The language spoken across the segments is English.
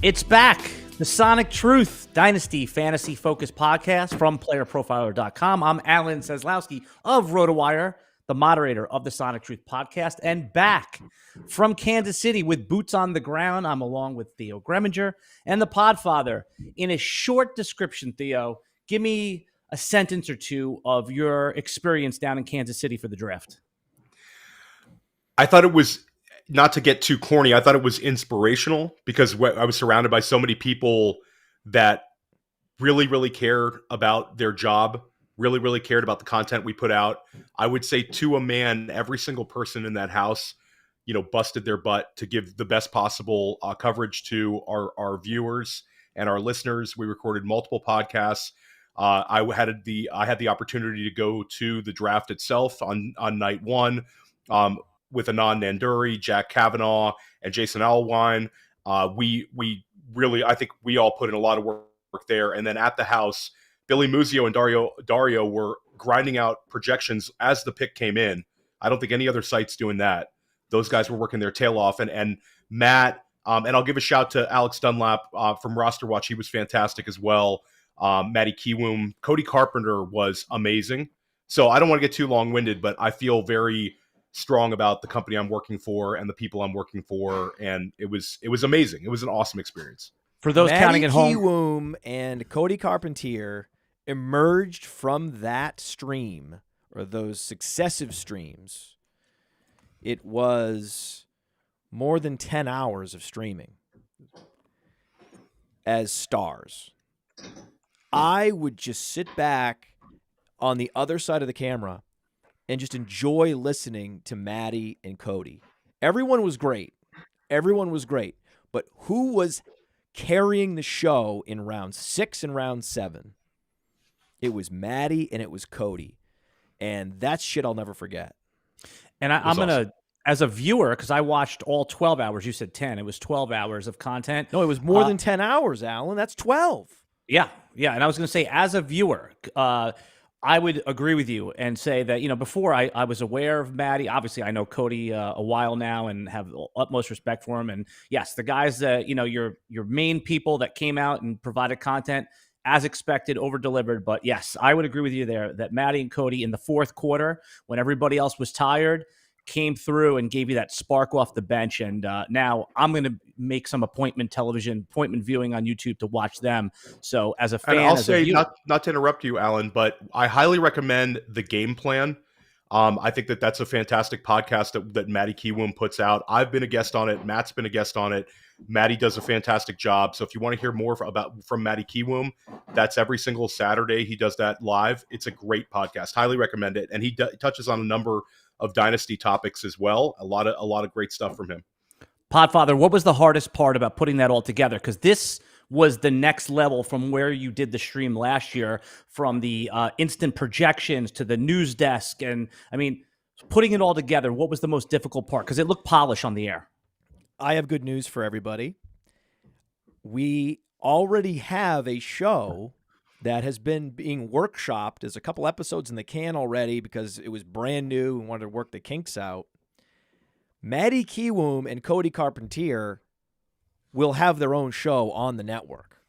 It's back. The Sonic Truth Dynasty Fantasy Focus podcast from playerprofiler.com. I'm Alan Seslowsky of RotoWire, the moderator of the Sonic Truth podcast, and back from Kansas City with boots on the ground. I'm along with Theo Gremminger and the Podfather. In a short description, Theo, give me a sentence or two of your experience down in Kansas City for the draft. I thought it was, not to get too corny, I thought it was inspirational because I was surrounded by so many people that really, really cared about their job, really, really cared about the content we put out. I would say to a man, every single person in that house, busted their butt to give the best possible coverage to our viewers and our listeners. We recorded multiple podcasts. I had the opportunity to go to the draft itself on night one. With Anand Nanduri, Jack Kavanaugh, and Jason Alwine. We really, I think we all put in a lot of work there. And then at the house, Billy Muzio and Dario were grinding out projections as the pick came in. I don't think any other site's doing that. Those guys were working their tail off. And Matt, and I'll give a shout to Alex Dunlap from Roster Watch. He was fantastic as well. Matty Kiwoom, Cody Carpenter was amazing. So I don't want to get too long-winded, but I feel very strong about the company I'm working for and the people I'm working for, and it was amazing. It was an awesome experience. For those counting at home, Kiwoom and Cody Carpentier emerged from that stream, or those successive streams. It was more than 10 hours of streaming as stars. I would just sit back on the other side of the camera and just enjoy listening to Maddie and Cody. Everyone was great. But who was carrying the show in round 6 and round 7? It was Maddie and it was Cody. And that shit I'll never forget. And I'm going to, as a viewer, because I watched all 12 hours. You said 10. It was 12 hours of content. No, it was more than 10 hours, Alan. That's 12. Yeah. And I was going to say, as a viewer, I would agree with you and say that, before I was aware of Maddie. Obviously, I know Cody a while now and have utmost respect for him. And yes, the guys that, your main people that came out and provided content as expected, over-delivered. But yes, I would agree with you there that Maddie and Cody in the fourth quarter, when everybody else was tired, came through and gave you that spark off the bench. And now I'm going to make some appointment viewing on YouTube to watch them. So as a fan, and I'll say, not to interrupt you, Alan, but I highly recommend the game plan. I think that's a fantastic podcast that Matty Kiwoom puts out. I've been a guest on it. Matt's been a guest on it. Maddie does a fantastic job. So if you want to hear more from Matty Kiwoom, that's every single Saturday. He does that live. It's a great podcast. Highly recommend it. And he touches on a number of Dynasty topics as well. A lot of great stuff from him. Podfather, what was the hardest part about putting that all together? Because this was the next level from where you did the stream last year, from the instant projections to the news desk. And I mean, putting it all together, what was the most difficult part? Because it looked polished on the air. I have good news for everybody. We already have a show that has been being workshopped. There's a couple episodes in the can already because it was brand new and wanted to work the kinks out. Matty Kiwoom and Cody Carpentier will have their own show on the network.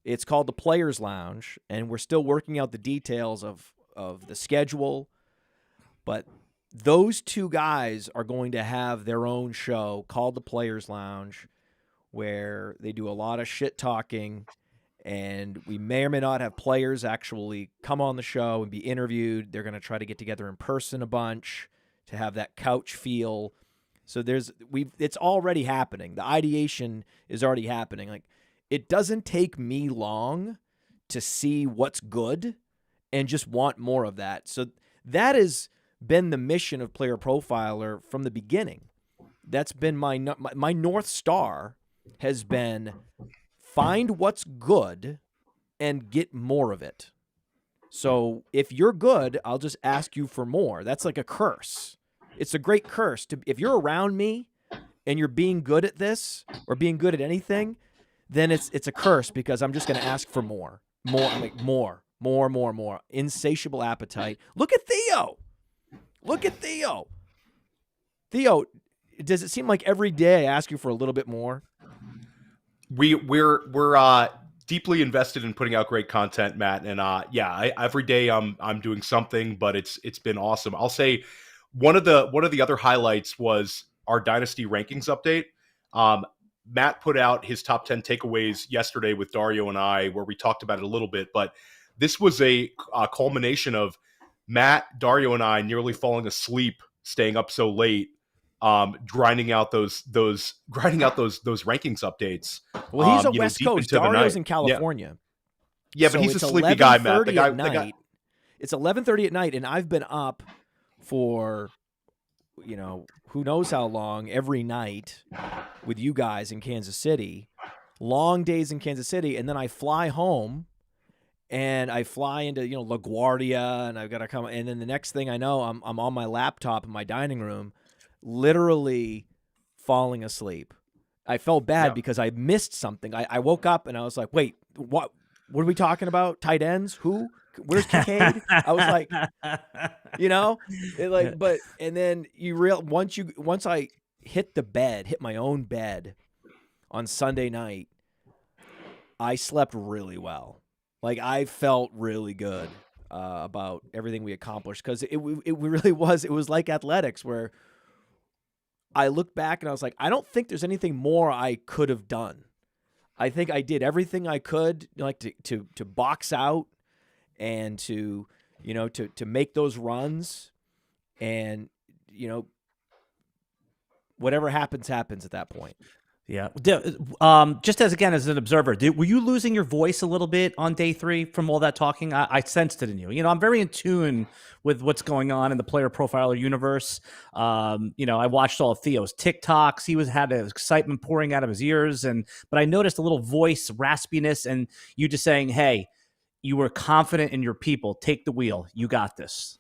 It's called the Players Lounge, and we're still working out the details of the schedule. But those two guys are going to have their own show called the Players Lounge, where they do a lot of shit talking. And we may or may not have players actually come on the show and be interviewed. They're going to try to get together in person a bunch to have that couch feel. So it's already happening. The ideation is already happening. Like, it doesn't take me long to see what's good and just want more of that. So that has been the mission of Player Profiler from the beginning. That's been my North Star has been find what's good and get more of it. So if you're good, I'll just ask you for more. That's like a curse. It's a great curse. If you're around me and you're being good at this or being good at anything, then it's a curse because I'm just going to ask for more. More. Insatiable appetite. Look at Theo. Theo, does it seem like every day I ask you for a little bit more? We're deeply invested in putting out great content, Matt, and every day I'm doing something, but it's been awesome. I'll say one of the other highlights was our Dynasty rankings update. Matt put out his top 10 takeaways yesterday with Dario and I, where we talked about it a little bit, but this was a culmination of Matt, Dario, and I nearly falling asleep, staying up so late, grinding out those rankings updates. Well, he's a West deep Coast. into the Dario's night. in California. Yeah, but So he's a it's sleepy guy, Matt. 11:30 at night. It's 11:30 at night, and I've been up for, who knows how long every night with you guys in Kansas City. Long days in Kansas City, and then I fly home, and I fly into LaGuardia, and I've got to come. And then the next thing I know, I'm on my laptop in my dining room, literally falling asleep. I felt bad because I missed something. I woke up and I was like, wait, what are we talking about? Tight ends? Who? Where's Kincaid? I was like, but and then once I hit my own bed on Sunday night, I slept really well. Like, I felt really good about everything we accomplished, because it really was. It was like athletics, where I looked back and I was like, I don't think there's anything more I could have done. I think I did everything I could, like to box out and to make those runs, and whatever happens at that point. Yeah. Just as an observer, were you losing your voice a little bit on day 3 from all that talking? I sensed it in you. I'm very in tune with what's going on in the player profiler universe. I watched all of Theo's TikToks. He had excitement pouring out of his ears, but I noticed a little voice raspiness, and you just saying, "Hey, you were confident in your people. Take the wheel. You got this."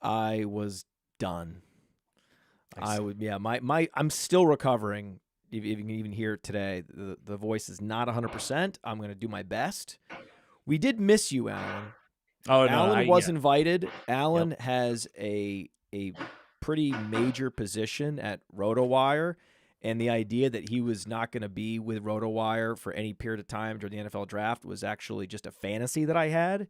I was done. I'm still recovering. If you can even hear it today, the voice is not 100%. I'm going to do my best. We did miss you, Alan. Oh, no, Alan was invited. Alan has a pretty major position at RotoWire, and the idea that he was not going to be with RotoWire for any period of time during the NFL draft was actually just a fantasy that I had.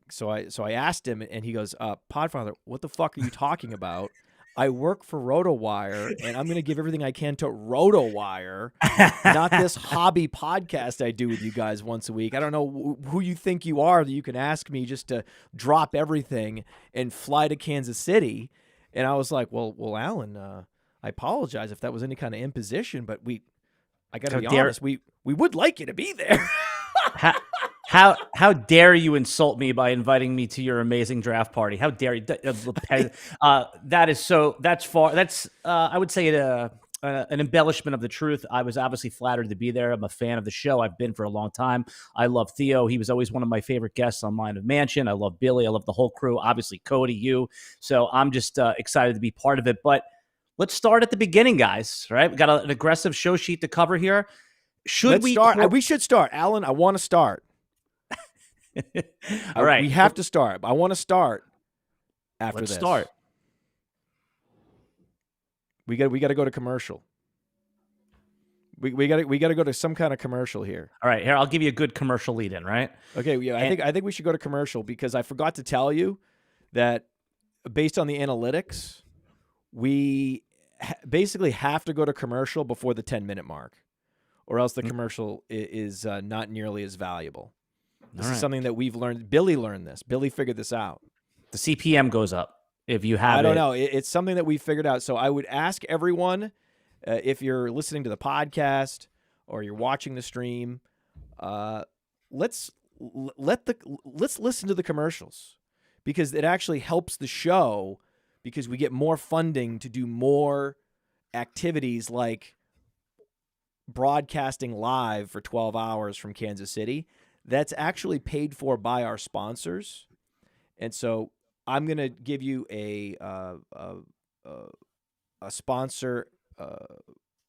So I asked him, and he goes, "Podfather, what the fuck are you talking about? I work for RotoWire, and I'm going to give everything I can to RotoWire, not this hobby podcast I do with you guys once a week. I don't know who you think you are that you can ask me just to drop everything and fly to Kansas City." And I was like, well, Alan, I apologize if that was any kind of imposition, but I got to be honest, we would like you to be there. How dare you insult me by inviting me to your amazing draft party? How dare you? That's I would say an embellishment of the truth. I was obviously flattered to be there. I'm a fan of the show. I've been for a long time. I love Theo. He was always one of my favorite guests on Mind of Mansion. I love Billy. I love the whole crew. Obviously, Cody, you. So I'm just excited to be part of it. But let's start at the beginning, guys. Right? We got an aggressive show sheet to cover here. We should start. Alan, I want to start. All right. We have to start. I want to start after this. Let's start. We got to go to commercial. We got to go to some kind of commercial here. All right, here I'll give you a good commercial lead in, right? Okay, yeah, I think we should go to commercial, because I forgot to tell you that based on the analytics, we basically have to go to commercial before the 10-minute mark, or else the commercial is not nearly as valuable. This is something that we've learned. Billy learned this. Billy figured this out. The CPM goes up if you have it. I don't know. It's something that we figured out. So I would ask everyone, if you're listening to the podcast or you're watching the stream, let's listen to the commercials, because it actually helps the show, because we get more funding to do more activities like broadcasting live for 12 hours from Kansas City. That's actually paid for by our sponsors. And so I'm going to give you a sponsor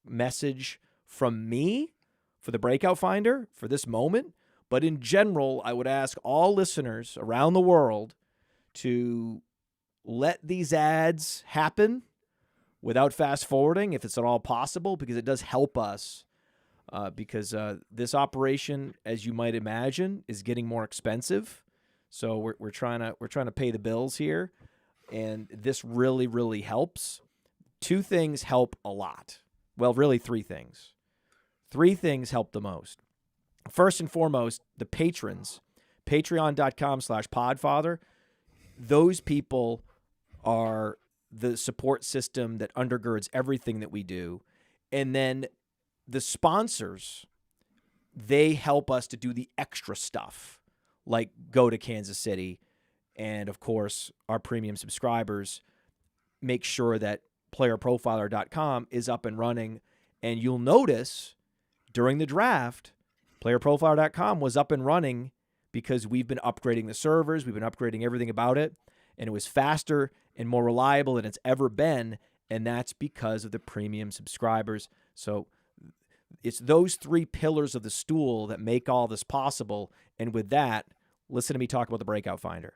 message from me for the Breakout Finder for this moment. But in general, I would ask all listeners around the world to let these ads happen without fast forwarding, if it's at all possible, because it does help us because this operation, as you might imagine, is getting more expensive. So we're trying to pay the bills here, and this really, really helps. 2 things help a lot. Well, really 3 things. 3 things help the most. First and foremost, the patrons, patreon.com/podfather. Those people are the support system that undergirds everything that we do. And then the sponsors, they help us to do the extra stuff, like go to Kansas City. And, of course, our premium subscribers make sure that playerprofiler.com is up and running. And you'll notice during the draft, playerprofiler.com was up and running because we've been upgrading the servers. We've been upgrading everything about it. And it was faster and more reliable than it's ever been. And that's because of the premium subscribers. So it's those 3 pillars of the stool that make all this possible. And with that, listen to me talk about the Breakout Finder.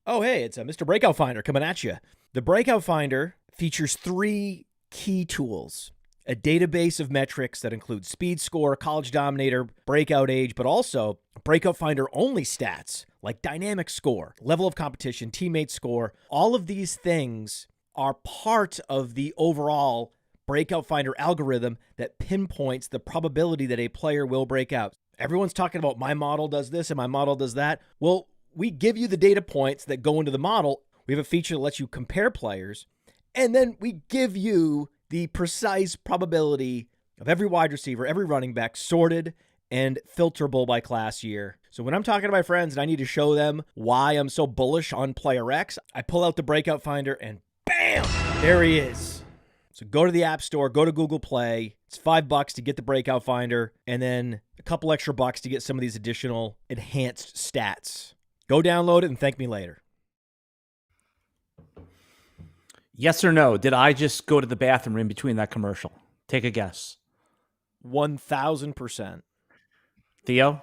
Oh, hey, it's Mr. Breakout Finder coming at you. The Breakout Finder features 3 key tools. A database of metrics that includes speed score, college dominator, breakout age, but also Breakout Finder only stats like dynamic score, level of competition, teammate score. All of these things are part of the overall Breakout Finder algorithm that pinpoints the probability that a player will break out. Everyone's talking about my model does this and my model does that. Well, we give you the data points that go into the model. We have a feature that lets you compare players, and then we give you the precise probability of every wide receiver, every running back, sorted and filterable by class year. So when I'm talking to my friends and I need to show them why I'm so bullish on player X, I pull out the Breakout Finder and bam, there he is. So go to the App Store, go to Google Play. It's $5 to get the Breakout Finder, and then a couple extra bucks to get some of these additional enhanced stats. Go download it and thank me later. Yes or no? Did I just go to the bathroom in between that commercial? Take a guess. 1,000%. Theo?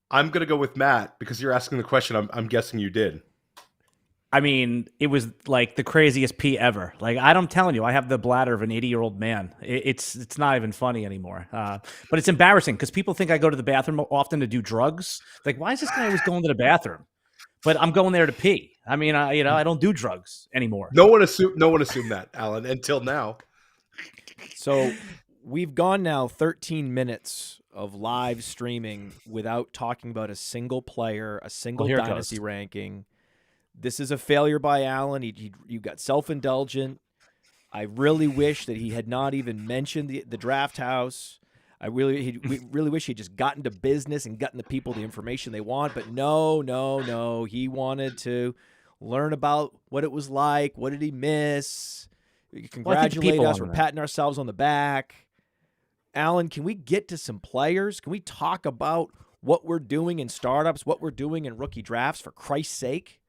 I'm going to go with Matt because you're asking the question. I'm guessing you did. I mean, it was like the craziest pee ever. Like, I'm telling you, I have the bladder of an 80-year-old man. It's not even funny anymore. But it's embarrassing because people think I go to the bathroom often to do drugs. Like, why is this guy always going to the bathroom? But I'm going there to pee. I mean, I don't do drugs anymore. No one assumed that, Alan, until now. So we've gone now 13 minutes of live streaming without talking about a single player, a single dynasty ranking. This is a failure by Alan. You got self-indulgent. I really wish that he had not even mentioned the draft house. We really wish he had just gotten to business and gotten the people the information they want. But no. He wanted to learn about what it was like. What did he miss? Congratulate us. We're patting ourselves on the back. Alan, can we get to some players? Can we talk about what we're doing in startups, what we're doing in rookie drafts, for Christ's sake?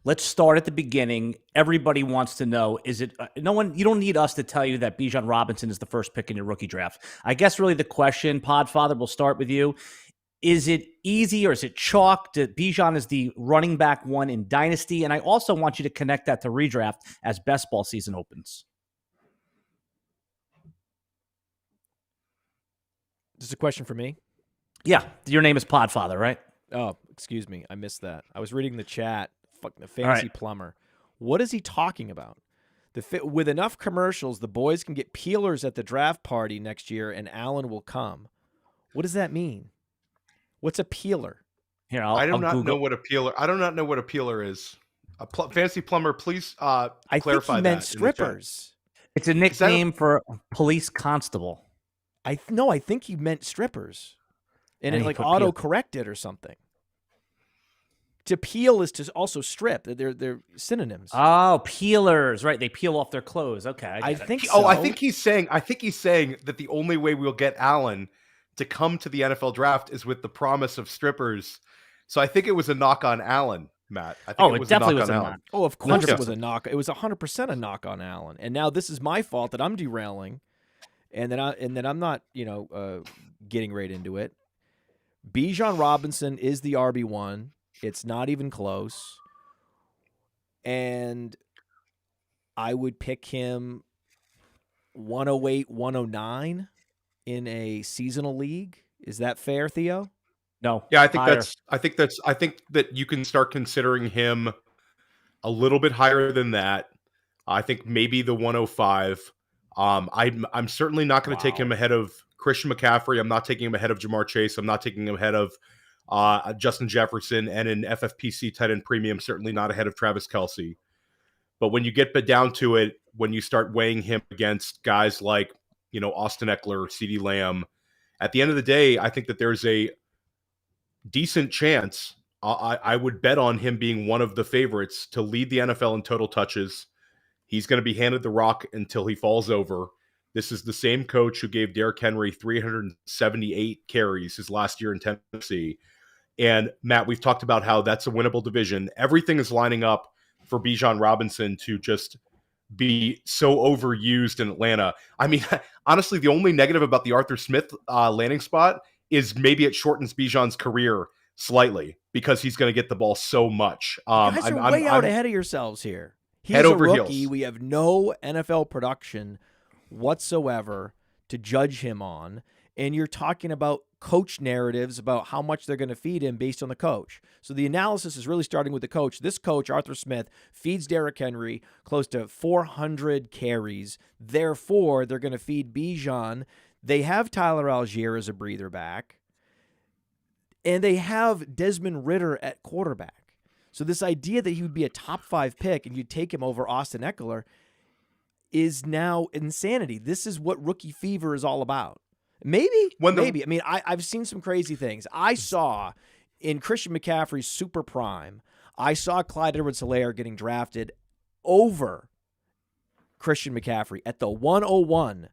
Let's start at the beginning. Everybody wants to know, is it no one? You don't need us to tell you that Bijan Robinson is the first pick in your rookie draft. I guess really the question, Podfather, we'll start with you. Is it easy or is it chalk? Bijan is the running back 1 in Dynasty. And I also want you to connect that to redraft as best ball season opens. This is a question for me? Yeah. Your name is Podfather, right? Oh, excuse me. I missed that. I was reading the chat. Fucking the fantasy plumber. What is he talking about? With enough commercials, the boys can get peelers at the draft party next year, and Alan will come. What does that mean? What's a peeler? Here, I do not Google. know what a peeler. I do not know what a peeler is. Fantasy plumber, please clarify that. I think he meant strippers. It's a nickname for police constable. I think he meant strippers, and it like auto-corrected or something. To peel is to also strip. They're synonyms. Oh, peelers, right? They peel off their clothes. Okay, I think so. Oh, I think he's saying that the only way we'll get Alan to come to the NFL draft is with the promise of strippers. So I think it was a knock on Alan, Matt. I think it definitely was a knock. Oh, of course it was a knock. It was 100% a knock on Alan. And now this is my fault that I'm derailing, and then I'm not, getting right into it. Bijan Robinson is the RB1. It's not even close. And I would pick him 108, 109 in a seasonal league. Is that fair, Theo? No. Yeah, I think higher. I think that you can start considering him a little bit higher than that. I think maybe the 105. I'm certainly not going to take him ahead of Christian McCaffrey. I'm not taking him ahead of Jamar Chase. I'm not taking him ahead of Justin Jefferson, and in FFPC tight end premium, certainly not ahead of Travis Kelce. But when you get down to it, when you start weighing him against guys like, Austin Eckler, CeeDee Lamb, at the end of the day, I think that there's a decent chance. I would bet on him being one of the favorites to lead the NFL in total touches. He's going to be handed the rock until he falls over. This is the same coach who gave Derrick Henry 378 carries his last year in Tennessee. And Matt, we've talked about how that's a winnable division. Everything is lining up for Bijan Robinson to just be so overused in Atlanta. I mean, honestly, the only negative about the Arthur Smith landing spot is maybe it shortens Bijan's career slightly because he's going to get the ball so much. You guys are way out ahead of yourselves here. He's head over a rookie. heels. We have no NFL production whatsoever to judge him on. And you're talking about coach narratives about how much they're going to feed him based on the coach. So the analysis is really starting with the coach. This coach, Arthur Smith, feeds Derrick Henry close to 400 carries. Therefore, they're going to feed Bijan. They have Tyler Algier as a breather back. And they have Desmond Ridder at quarterback. So this idea that he would be a top 5 pick and you'd take him over Austin Eckler is now insanity. This is what rookie fever is all about. Maybe. I mean, I've seen some crazy things. I saw in Christian McCaffrey's super prime, I saw Clyde Edwards-Helaire getting drafted over Christian McCaffrey. At the 101,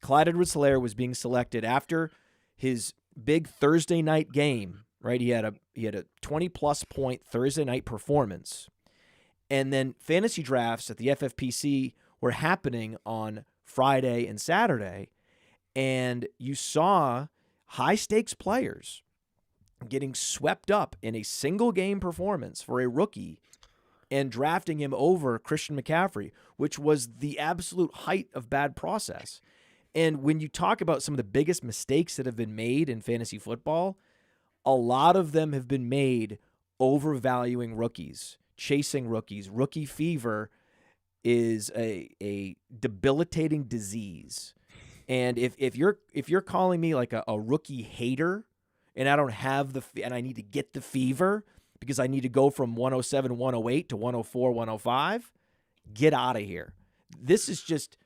Clyde Edwards-Helaire was being selected after his big Thursday night game, right? He had a 20-plus point Thursday night performance. And then fantasy drafts at the FFPC were happening on Friday and Saturday. And you saw high-stakes players getting swept up in a single-game performance for a rookie and drafting him over Christian McCaffrey, which was the absolute height of bad process. And when you talk about some of the biggest mistakes that have been made in fantasy football, a lot of them have been made overvaluing rookies, chasing rookies. Rookie fever is a debilitating disease. And if you're calling me like a rookie hater, and I don't have and I need to get the fever because I need to go from 107, 108 to 104, 105, get out of here. This is just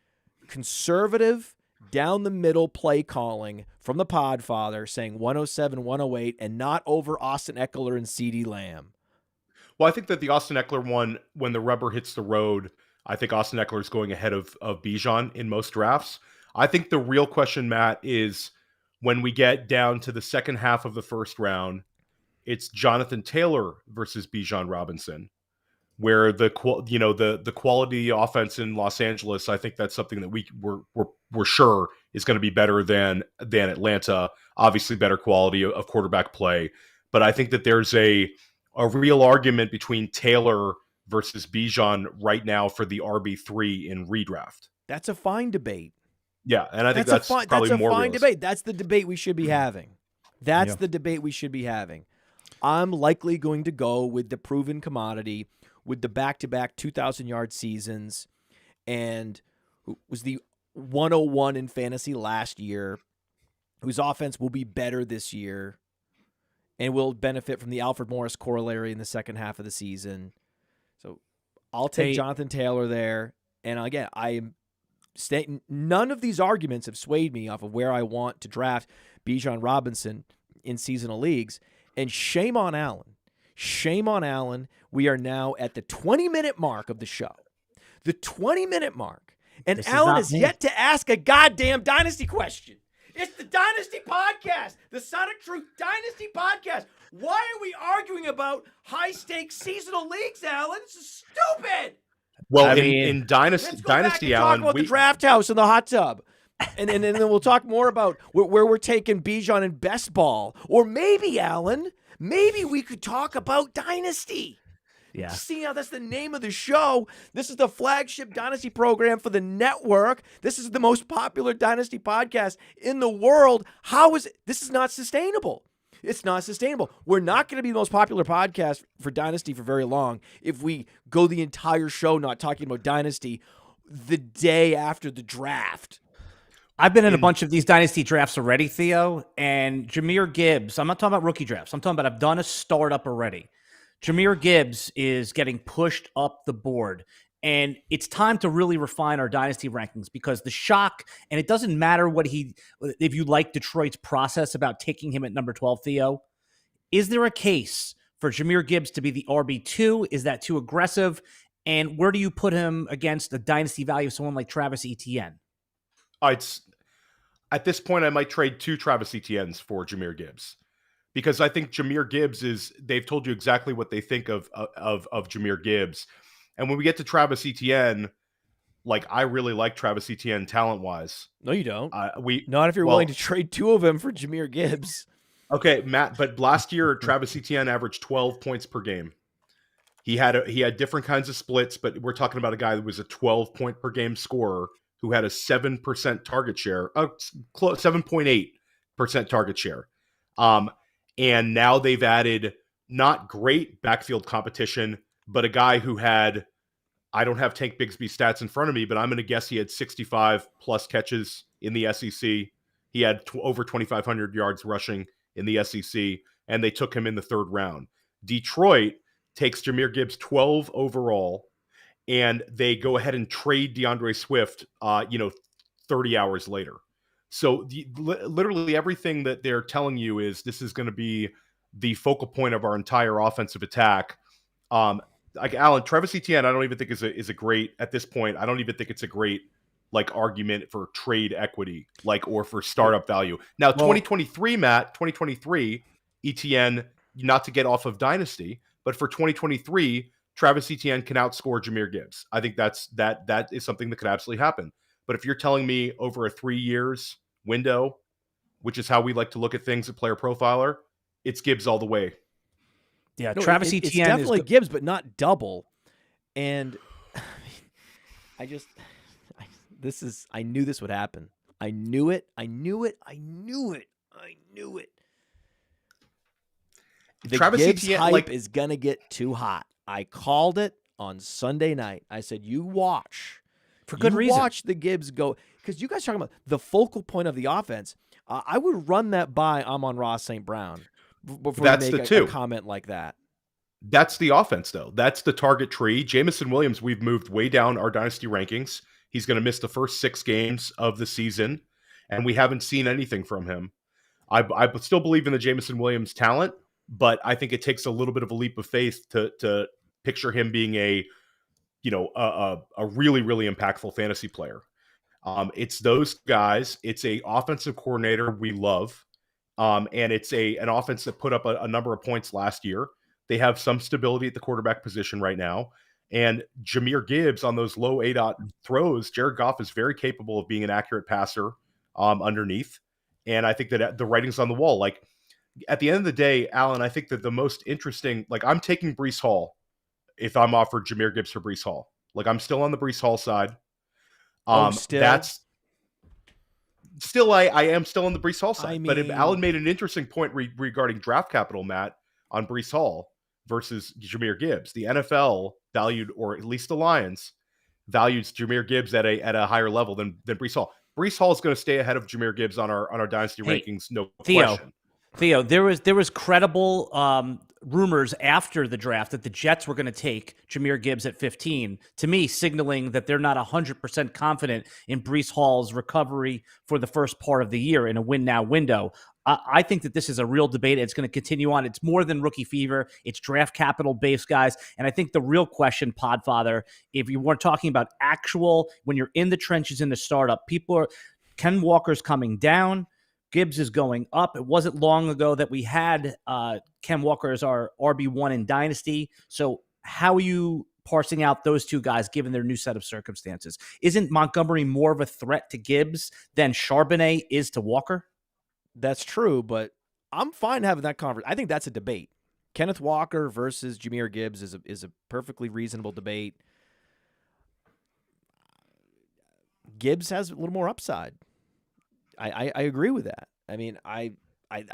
conservative, down the middle play calling from the Podfather saying 107, 108, and not over Austin Eckler and CeeDee Lamb. Well, I think that the Austin Eckler one, when the rubber hits the road, I think Austin Eckler is going ahead of Bijan in most drafts. I think the real question, Matt, is when we get down to the second half of the first round, it's Jonathan Taylor versus Bijan Robinson, where the quality offense in Los Angeles, I think that's something that we're sure is going to be better than Atlanta. Obviously, better quality of quarterback play, but I think that there's a real argument between Taylor versus Bijan right now for the RB3 in redraft. That's a fine debate. Yeah, and I think that's probably more fine debate. That's the debate we should be having. That's the debate we should be having. I'm likely going to go with the proven commodity with the back-to-back 2,000-yard seasons and who was the 101 in fantasy last year, whose offense will be better this year and will benefit from the Alfred Morris corollary in the second half of the season. So I'll take Jonathan Taylor there. And again, none of these arguments have swayed me off of where I want to draft Bijan Robinson in seasonal leagues. And shame on Allen. Shame on Allen. We are now at the 20-minute mark of the show. The 20-minute mark. And Allen has yet to ask a goddamn Dynasty question. It's the Dynasty Podcast, the Sonic Truth Dynasty Podcast. Why are we arguing about high-stakes seasonal leagues, Allen? This is stupid. Well, in Dynasty, Allen, talk about the draft house and the hot tub, and then we'll talk more about where we're taking Bijan in best ball, or maybe Allen, maybe we could talk about Dynasty. Yeah. See how that's the name of the show? This is the flagship Dynasty program for the network. This is the most popular Dynasty podcast in the world. How is it? This is not sustainable. It's not sustainable. We're not going to be the most popular podcast for Dynasty for very long if we go the entire show not talking about Dynasty the day after the draft. I've been in a bunch of these Dynasty drafts already, Theo, and Jahmyr Gibbs, I'm not talking about rookie drafts. I'm talking about I've done a startup already. Jahmyr Gibbs is getting pushed up the board, and it's time to really refine our Dynasty rankings because the shock, and it doesn't matter if you like Detroit's process about taking him at number 12, Theo, is there a case for Jahmyr Gibbs to be the RB2? Is that too aggressive? And where do you put him against the Dynasty value of someone like Travis Etienne? At this point, I might trade 2 Travis Etiennes for Jahmyr Gibbs. Because I think Jahmyr Gibbs they've told you exactly what they think of Jahmyr Gibbs. And when we get to Travis Etienne, I really like Travis Etienne talent-wise. No, you don't. Not if you're willing to trade 2 of them for Jahmyr Gibbs. Okay, Matt, but last year, Travis Etienne averaged 12 points per game. He had different kinds of splits, but we're talking about a guy that was a 12-point per game scorer who had a 7% target share, 7.8% target share. And now they've added not great backfield competition, but a guy who I don't have Tank Bigsby's stats in front of me, but I'm going to guess he had 65 plus catches in the SEC. He had over 2,500 yards rushing in the SEC, and they took him in the 3rd round. Detroit takes Jahmyr Gibbs 12 overall, and they go ahead and trade DeAndre Swift, 30 hours later. So literally everything that they're telling you is this is going to be the focal point of our entire offensive attack. Alan, Travis Etienne, I don't even think is a great at this point. I don't even think it's a great argument for trade equity, or for startup value. Now, 2023, Matt, 2023, Etienne, not to get off of Dynasty, but for 2023, Travis Etienne can outscore Jahmyr Gibbs. I think that is something that could absolutely happen. But if you're telling me over a 3 years window, which is how we like to look at things at Player Profiler, it's Gibbs all the way. Yeah, no, Travis Etienne it's definitely Gibbs, but not double. And I knew this would happen. I knew it. The Travis Gibbs Etienne, hype is going to get too hot. I called it on Sunday night. I said, you watch. For good reason. Watch the Gibbs go. Because you guys are talking about the focal point of the offense. I would run that by Amon-Ra St. Brown before you make a comment like that. That's the offense, though. That's the target tree. Jameson Williams, we've moved way down our dynasty rankings. He's going to miss the first 6 games of the season, and we haven't seen anything from him. I still believe in the Jameson Williams talent, but I think it takes a little bit of a leap of faith to picture him being a really, really impactful fantasy player. It's those guys. It's a offensive coordinator we love, and it's an offense that put up a number of points last year. They have some stability at the quarterback position right now. And Jahmyr Gibbs on those low ADOT throws, Jared Goff is very capable of being an accurate passer underneath. And I think that the writing's on the wall. At the end of the day, Alan, I think that the most interesting, I'm taking Breece Hall if I'm offered Jahmyr Gibbs for Breece Hall. I'm still on the Breece Hall side. That's still, I am still on the Breece Hall side. But Alan made an interesting point regarding draft capital, Matt, on Breece Hall versus Jahmyr Gibbs. The NFL valued, or at least the Lions, values Jahmyr Gibbs at a higher level than Breece Hall. Breece Hall is going to stay ahead of Jahmyr Gibbs on our dynasty rankings, no question. Theo, there was credible rumors after the draft that the Jets were going to take Jahmyr Gibbs at 15, to me signaling that they're not 100% confident in Breece Hall's recovery for the first part of the year in a win-now window. I think that this is a real debate. It's going to continue on. It's more than rookie fever. It's draft capital based, guys. And I think the real question, Podfather, if you weren't talking about actual, when you're in the trenches in the startup, Ken Walker's coming down. Gibbs is going up. It wasn't long ago that we had Ken Walker as our RB1 in Dynasty. So how are you parsing out those two guys given their new set of circumstances? Isn't Montgomery more of a threat to Gibbs than Charbonnet is to Walker? That's true, but I'm fine having that conversation. I think that's a debate. Kenneth Walker versus Jahmyr Gibbs is a perfectly reasonable debate. Gibbs has a little more upside. I agree with that. I mean, I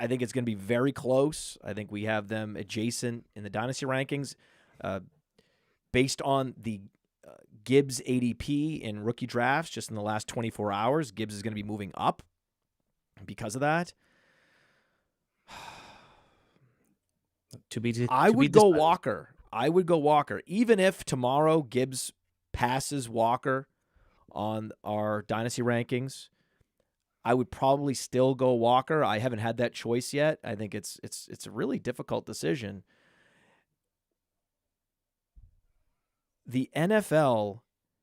think it's going to be very close. I think we have them adjacent in the Dynasty rankings. Based on the Gibbs ADP in rookie drafts just in the last 24 hours, Gibbs is going to be moving up because of that. I would go Walker. I would go Walker. Even if tomorrow Gibbs passes Walker on our Dynasty rankings, I would probably still go Walker. I haven't had that choice yet. I think it's a really difficult decision. The NFL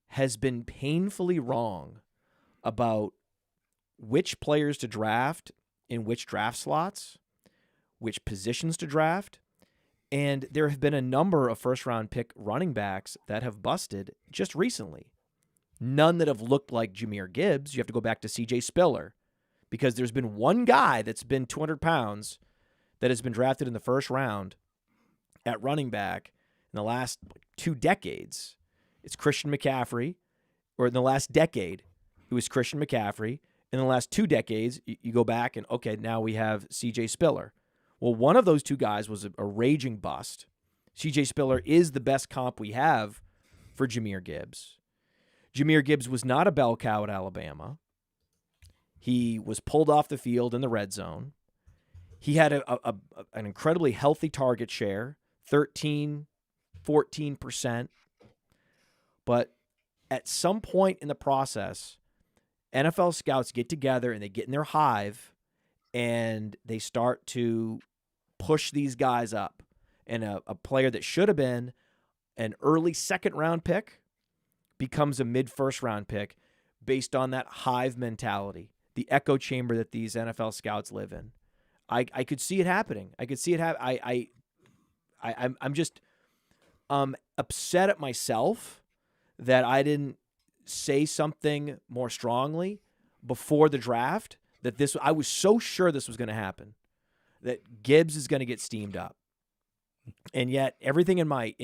has been painfully wrong about which players to draft in which draft slots, which positions to draft, and there have been a number of first-round pick running backs that have busted just recently. None that have looked like Jahmyr Gibbs. You have to go back to C.J. Spiller because there's been one guy that's been 200 pounds that has been drafted in the first round at running back in the last 2 decades. It's Christian McCaffrey, or in the last decade, it was Christian McCaffrey. In the last 2 decades, you go back and, okay, now we have C.J. Spiller. Well, one of those 2 guys was a raging bust. C.J. Spiller is the best comp we have for Jahmyr Gibbs. Jamir Gibbs was not a bell cow at Alabama. He was pulled off the field in the red zone. He had an incredibly healthy target share, 13, 14%. But at some point in the process, NFL scouts get together and they get in their hive and they start to push these guys up. And a player that should have been an early second-round pick becomes a mid-first round pick based on that hive mentality, the echo chamber that these NFL scouts live in. I could see it happening. I could see it happen. I'm just upset at myself that I didn't say something more strongly before the draft. I was so sure this was going to happen, that Gibbs is going to get steamed up, and yet everything in my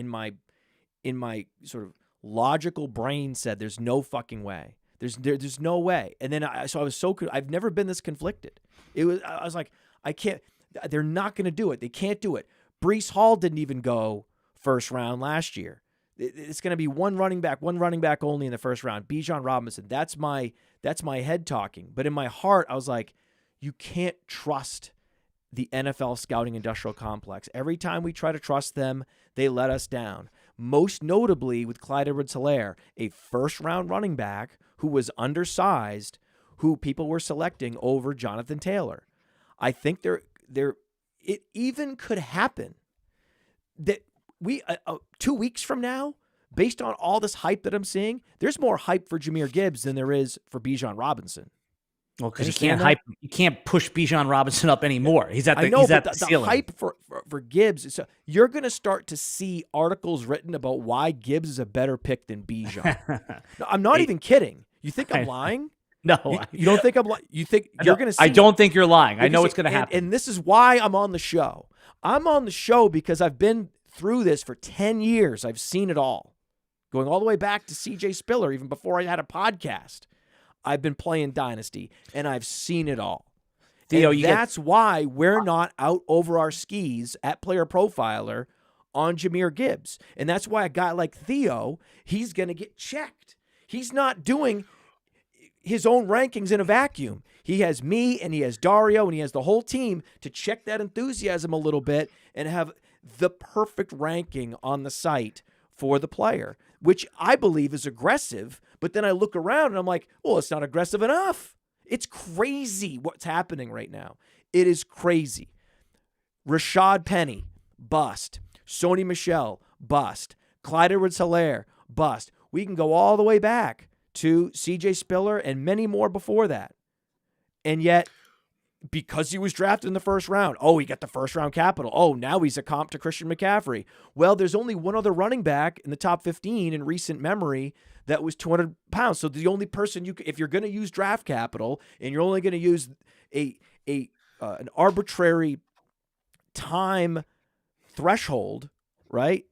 sort of logical brain said there's no fucking way. There's no way. And then I've never been this conflicted. I was like, I can't. They're not going to do it. They can't do it. Breece Hall didn't even go first round last year. It's going to be one running back only in the first round. Bijan Robinson. That's my head talking. But in my heart, I was like, you can't trust the NFL scouting industrial complex. Every time we try to trust them, they let us down. Most notably with Clyde Edwards-Helaire, a first-round running back who was undersized, who people were selecting over Jonathan Taylor. I think it even could happen that we 2 weeks from now, based on all this hype that I'm seeing, there's more hype for Jahmyr Gibbs than there is for Bijan Robinson. Well, because you can't push Bijan Robinson up anymore. He's at the ceiling. The hype for Gibbs. So you're going to start to see articles written about why Gibbs is a better pick than Bijan. No, I'm not even kidding. You think I'm lying? No, you don't think I'm lying. You think you're going to see? I don't think you're lying. I know it's going to happen. And this is why I'm on the show. I'm on the show because I've been through this for 10 years. I've seen it all, going all the way back to C.J. Spiller, even before I had a podcast. I've been playing Dynasty, and I've seen it all. Theo, that's why we're not out over our skis at Player Profiler on Jahmyr Gibbs. And that's why a guy like Theo, he's going to get checked. He's not doing his own rankings in a vacuum. He has me, and he has Dario, and he has the whole team to check that enthusiasm a little bit and have the perfect ranking on the site for the player, which I believe is aggressive. But then I look around and I'm like, well, it's not aggressive enough. It's crazy what's happening right now. It is crazy. Rashad Penny, bust. Sony Michel, bust. Clyde Edwards-Helaire, bust. We can go all the way back to C.J. Spiller and many more before that. And yet, because he was drafted in the first round, he got the first round capital. Oh, now he's a comp to Christian McCaffrey. Well, there's only one other running back in the top 15 in recent memory that was 200 pounds. So the only person if you're going to use draft capital and you're only going to use an arbitrary time threshold, right?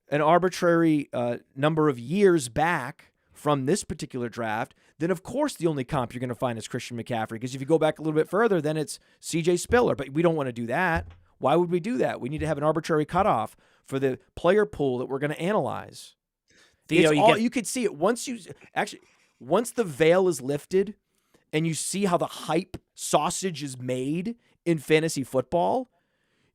An arbitrary number of years back from this particular draft, then of course the only comp you're going to find is Christian McCaffrey. Because if you go back a little bit further, then it's CJ Spiller. But we don't want to do that. Why would we do that? We need to have an arbitrary cutoff for the player pool that we're going to analyze. Theo, you could see it once the veil is lifted and you see how the hype sausage is made in fantasy football,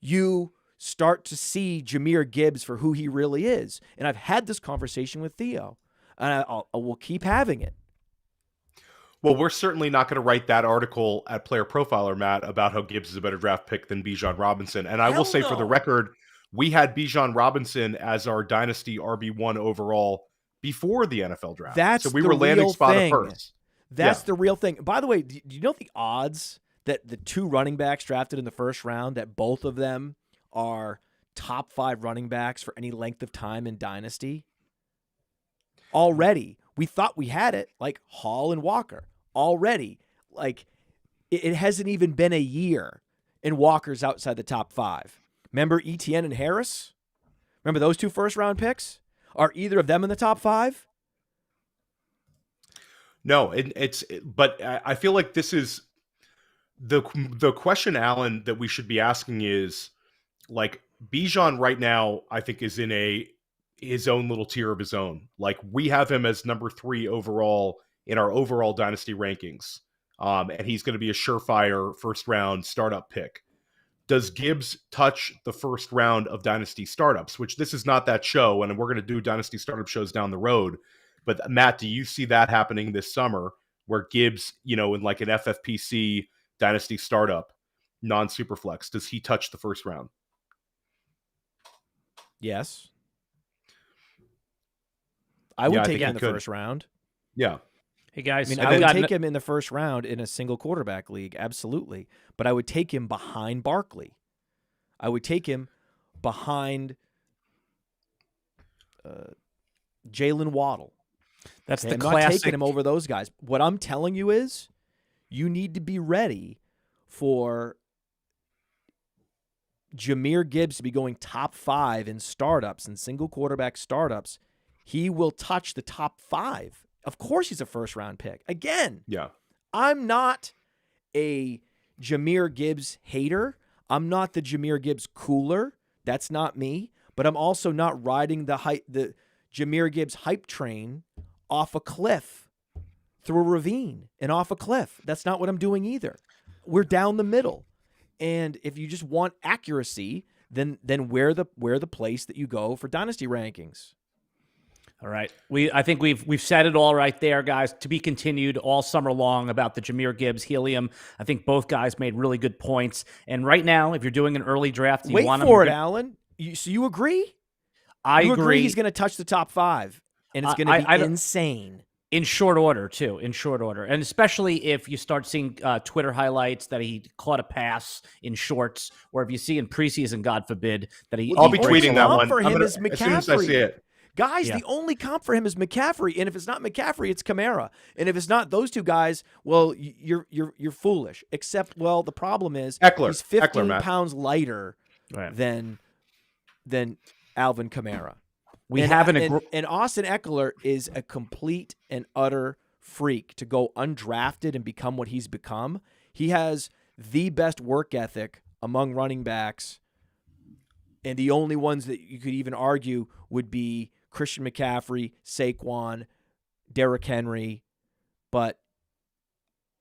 you start to see Jahmyr Gibbs for who he really is. And I've had this conversation with Theo, and I will keep having it. Well, we're certainly not going to write that article at Player Profiler, Matt, about how Gibbs is a better draft pick than Bijan Robinson. And I will say, for the record, we had Bijan Robinson as our Dynasty RB1 overall before the NFL draft. So we were landing spot at first. That's the real thing. By the way, do you know the odds that the 2 running backs drafted in the first round, that both of them are top 5 running backs for any length of time in Dynasty? Already. We thought we had it, like Hall and Walker. Already. Like, it hasn't even been a year, and Walker's outside the top 5. Remember Etienne and Harris? Remember those 2 first-round picks? Are either of them in the top 5? No, but I feel like this is the question, Alan, that we should be asking is, like, Bijan right now, I think, is in his own little tier of his own. Like, we have him as number 3 overall in our overall Dynasty rankings. And he's going to be a surefire first-round startup pick. Does Gibbs touch the first round of Dynasty startups, which this is not that show, and we're going to do Dynasty startup shows down the road. But Matt, do you see that happening this summer, where Gibbs, in like an FFPC Dynasty startup, non-Superflex, does he touch the first round? Yes. I would take him in the first round. Yeah. Hey, guys. I would take him in the first round in a single quarterback league, absolutely. But I would take him behind Barkley. I would take him behind Jalen Waddle. That's the I'm classic. not taking him over those guys. What I'm telling you is, you need to be ready for Jahmyr Gibbs to be going top 5 in startups and single quarterback startups. He will touch the top 5. Of course he's a first-round pick. Again, I'm not a Jahmyr Gibbs hater. I'm not the Jahmyr Gibbs cooler. That's not me. But I'm also not riding the Jahmyr Gibbs hype train off a cliff, through a ravine, and off a cliff. That's not what I'm doing either. We're down the middle. And if you just want accuracy, then where the place that you go for Dynasty rankings. All right. I think we've said it all right there, guys. To be continued all summer long about the Jahmyr Gibbs helium. I think both guys made really good points. And right now, if you're doing an early draft, wait for it, Alan. So you agree? I agree. He's going to touch the top 5, and it's going to be insane. In short order, too. In short order. And especially if you start seeing Twitter highlights that he caught a pass in shorts, or if you see in preseason, God forbid, that he... I'll be tweeting that one. For him is McCaffrey. As soon as I see it. Guys, the only comp for him is McCaffrey, and if it's not McCaffrey, it's Kamara. And if it's not those 2 guys, well, you're foolish. Except, well, the problem is he's 15 pounds lighter than Alvin Kamara. And Austin Eckler is a complete and utter freak to go undrafted and become what he's become. He has the best work ethic among running backs, and the only ones that you could even argue would be Christian McCaffrey, Saquon, Derrick Henry. But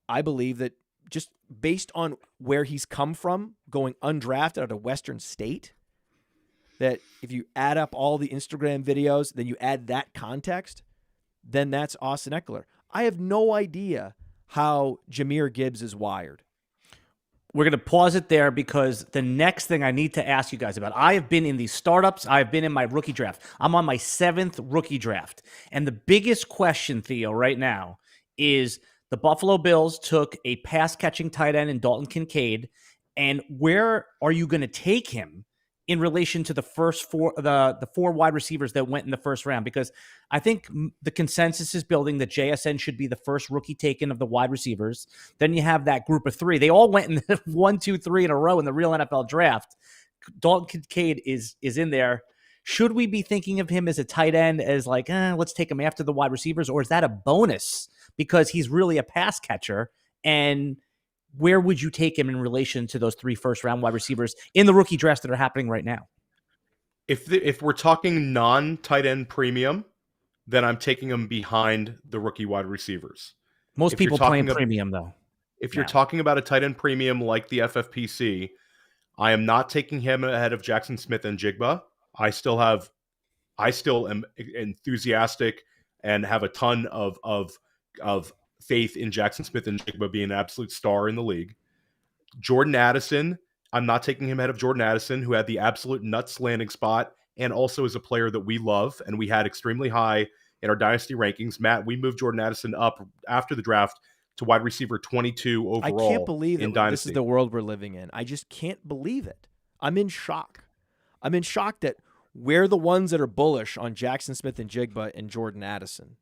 I believe that just based on where he's come from, going undrafted out of Western State, that if you add up all the Instagram videos, then you add that context, then that's Austin Eckler. I have no idea how Jahmyr Gibbs is wired. We're going to pause it there because the next thing I need to ask you guys about, I have been in these startups. I've been in my rookie draft. I'm on my 7th rookie draft. And the biggest question, Theo, right now is the Buffalo Bills took a pass-catching tight end in Dalton Kincaid. And where are you going to take him in relation to the first 4, the 4 wide receivers that went in the first round? Because I think the consensus is building that JSN should be the first rookie taken of the wide receivers. Then you have that group of 3. They all went in 1, 2, 3 in a row in the real NFL draft. Dalton Kincaid is in there, should we be thinking of him as a tight end as like, let's take him after the wide receivers, or is that a bonus because he's really a pass catcher? And where would you take him in relation to those 3 first-round wide receivers in the rookie drafts that are happening right now? If we're talking non-tight end premium, then I'm taking him behind the rookie wide receivers. Most people playing premium, though. If you're talking about a tight end premium like the FFPC, I am not taking him ahead of Jaxon Smith-Njigba. I still am enthusiastic and have a ton of faith in Jaxon Smith-Njigba being an absolute star in the league. Jordan Addison, I'm not taking him ahead of Jordan Addison, who had the absolute nuts landing spot and also is a player that we love and we had extremely high in our dynasty rankings. Matt, we moved Jordan Addison up after the draft to wide receiver 22 overall. I can't believe in that Dynasty. This is the world we're living in. I just can't believe it. I'm in shock. I'm in shock that we're the ones that are bullish on Jaxon Smith-Njigba and Jordan Addison.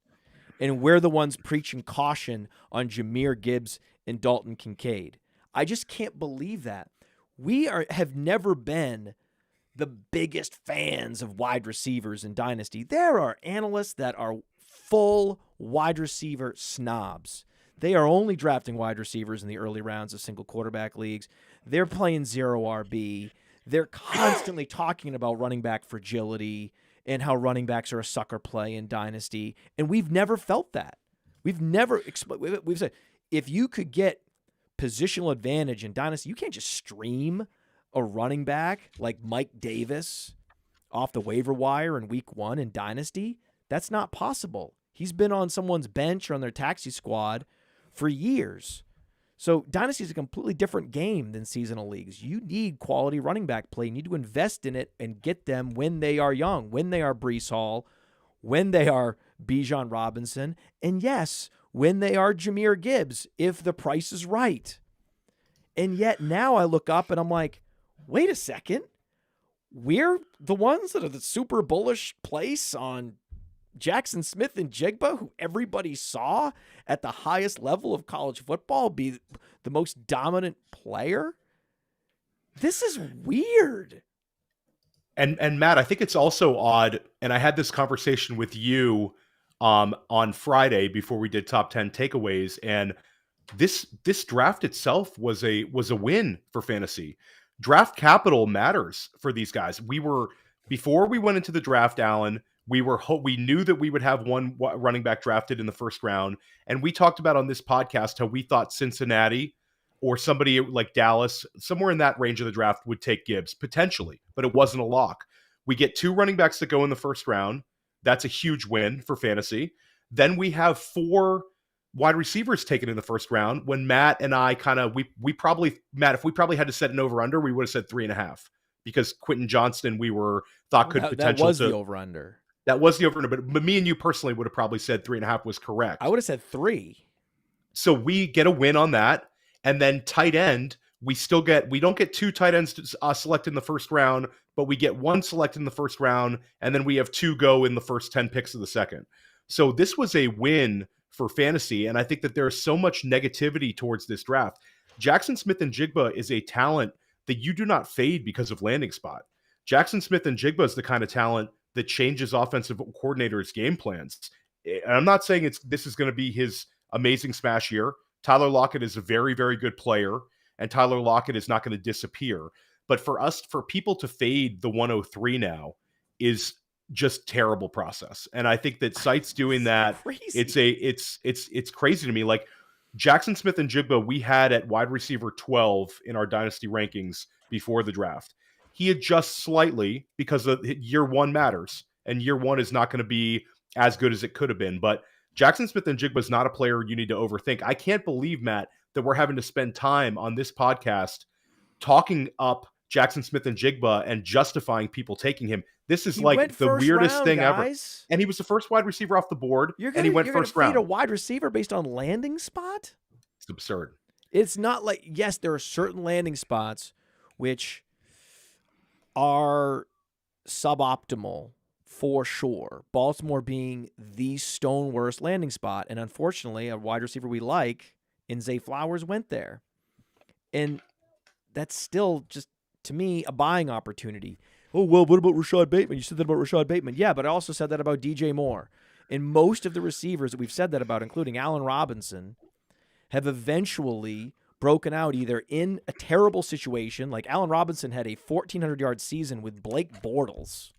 And we're the ones preaching caution on Jamir Gibbs and Dalton Kincaid. I just can't believe that. We have never been the biggest fans of wide receivers in Dynasty. There are analysts that are full wide receiver snobs. They are only drafting wide receivers in the early rounds of single quarterback leagues. They're playing zero RB. They're constantly talking about running back fragility and how running backs are a sucker play in Dynasty. And we've never felt that. We've said, if you could get positional advantage in Dynasty, you can't just stream a running back like Mike Davis off the waiver wire in week 1 in Dynasty. That's not possible. He's been on someone's bench or on their taxi squad for years. So Dynasty is a completely different game than seasonal leagues. You need quality running back play. You need to invest in it and get them when they are young, when they are Breece Hall, when they are Bijan Robinson, and yes, when they are Jahmyr Gibbs, if the price is right. And yet now I look up and I'm like, wait a second. We're the ones that are the super bullish place on Jaxon Smith-Njigba, who everybody saw at the highest level of college football be the most dominant player. This is weird. And Matt, I think it's also odd, and I had this conversation with you on Friday before we did top 10 takeaways, and this draft itself was a win for fantasy. Draft capital matters for these guys. Before we went into the draft, Alan, we knew that we would have one running back drafted in the first round, and we talked about on this podcast how we thought Cincinnati or somebody like Dallas, somewhere in that range of the draft, would take Gibbs potentially, but it wasn't a lock. We get 2 running backs that go in the first round. That's a huge win for fantasy. Then we have 4 wide receivers taken in the first round. When Matt and I we probably had to set an over under, we would have said 3.5 because Quentin Johnston thought could potential. That was the over under. That was the over under, but me and you personally would have probably said 3.5 was correct. I would have said 3. So we get a win on that, and then tight end, we don't get 2 tight ends selected in the first round, but we get 1 selected in the first round, and then we have 2 go in the first 10 picks of the second. So this was a win for fantasy, and I think that there's so much negativity towards this draft. Jaxon Smith-Njigba is a talent that you do not fade because of landing spot. Jaxon Smith-Njigba is the kind of talent that changes offensive coordinators' game plans. And I'm not saying this is going to be his amazing smash year. Tyler Lockett is a very, very good player, and Tyler Lockett is not going to disappear. But for people to fade the 103 now is just terrible process. And I think that sites doing that, it's crazy to me. Like Jaxon Smith-Njigba, we had at wide receiver 12 in our dynasty rankings before the draft. He adjusts slightly because year 1 matters, and year 1 is not going to be as good as it could have been. But Jaxon Smith-Njigba is not a player you need to overthink. I can't believe, Matt, that we're having to spend time on this podcast talking up Jaxon Smith-Njigba and justifying people taking him. This is like the weirdest thing ever. And he was the first wide receiver off the board, and he went first round. You're going to fade a wide receiver based on landing spot? It's absurd. It's not like, yes, there are certain landing spots which are suboptimal for sure. Baltimore being the stone worst landing spot. And unfortunately, a wide receiver we like in Zay Flowers went there. And that's still just to me, a buying opportunity. Oh, well, what about Rashad Bateman? You said that about Rashad Bateman. Yeah, but I also said that about DJ Moore. And most of the receivers that we've said that about, including Allen Robinson, have eventually broken out either in a terrible situation, like Allen Robinson had a 1,400-yard season with Blake Bortles,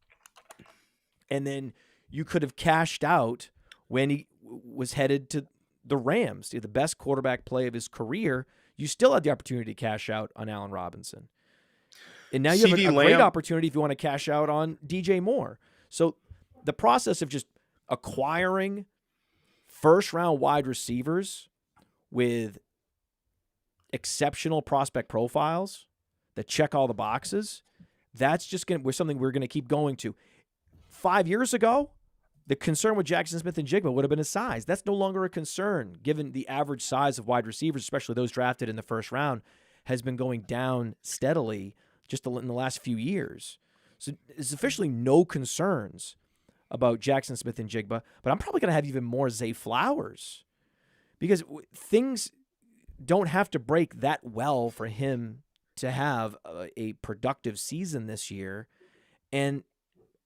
and then you could have cashed out when he was headed to the Rams, the best quarterback play of his career. You still had the opportunity to cash out on Allen Robinson. And now you have a great opportunity if you want to cash out on DJ Moore. So the process of just acquiring first-round wide receivers with exceptional prospect profiles that check all the boxes, that's just something we're going to keep going to. 5 years ago, the concern with Jaxon Smith-Njigba would have been his size. That's no longer a concern, given the average size of wide receivers, especially those drafted in the first round, has been going down steadily just in the last few years. So there's officially no concerns about Jaxon Smith-Njigba, but I'm probably going to have even more Zay Flowers because things don't have to break that well for him to have a productive season this year. And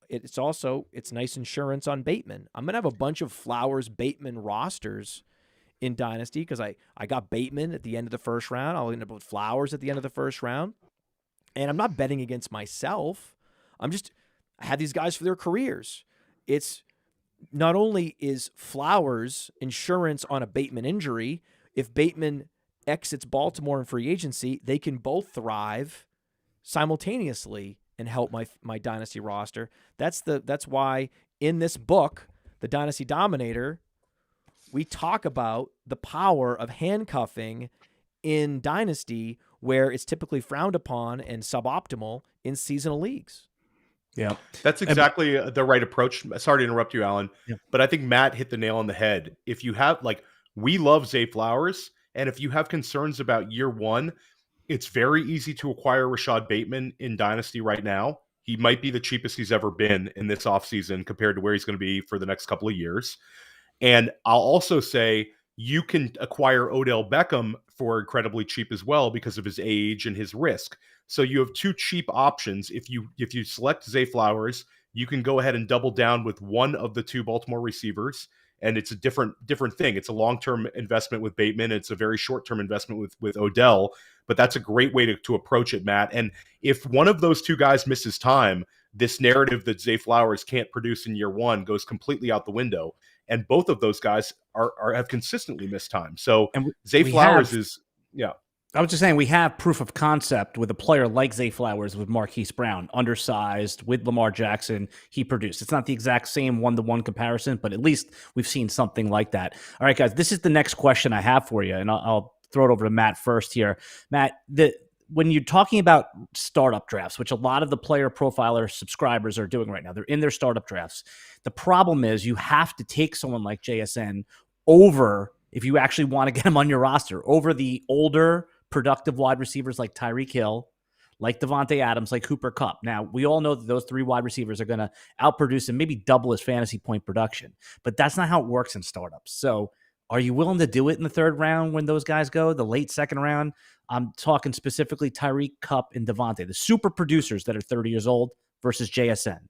it's nice insurance on Bateman. I'm going to have a bunch of Flowers-Bateman rosters in Dynasty because I got Bateman at the end of the first round. I'll end up with Flowers at the end of the first round. And I'm not betting against myself. I have these guys for their careers. It's not only is Flowers insurance on a Bateman injury, if Bateman exits Baltimore in free agency, they can both thrive simultaneously and help my Dynasty roster. That's why in this book, The Dynasty Dominator, we talk about the power of handcuffing in Dynasty, where it's typically frowned upon and suboptimal in seasonal leagues. Yeah, that's exactly the right approach. Sorry to interrupt you, Alan, but I think Matt hit the nail on the head. If you have, we love Zay Flowers, and if you have concerns about year one, it's very easy to acquire Rashad Bateman in Dynasty right now. He might be the cheapest he's ever been in this offseason compared to where he's going to be for the next couple of years. And I'll also say you can acquire Odell Beckham for incredibly cheap as well because of his age and his risk. So you have two cheap options. If you select Zay Flowers, you can go ahead and double down with one of the two Baltimore receivers, and it's a different thing. It's a long-term investment with Bateman. It's a very short-term investment with Odell, but that's a great way to approach it, Matt. And if one of those two guys misses time, this narrative that Zay Flowers can't produce in year one goes completely out the window. And both of those guys have consistently missed time. So Zay Flowers I was just saying we have proof of concept with a player like Zay Flowers with Marquise Brown, undersized, with Lamar Jackson. He produced. It's not the exact same one-to-one comparison, but at least we've seen something like that. All right, guys, this is the next question I have for you, and I'll throw it over to Matt first here. Matt, when you're talking about startup drafts, which a lot of the player profiler subscribers are doing right now, they're in their startup drafts. The problem is you have to take someone like JSN over, if you actually want to get him on your roster, over the older, productive wide receivers like Tyreek Hill, like Devontae Adams, like Cooper Kupp. Now, we all know that those three wide receivers are going to outproduce and maybe double his fantasy point production, but that's not how it works in startups. So are you willing to do it in the third round when those guys go, the late second round? I'm talking specifically Tyreek, Kupp, and Devontae, the super producers that are 30 years old versus JSN.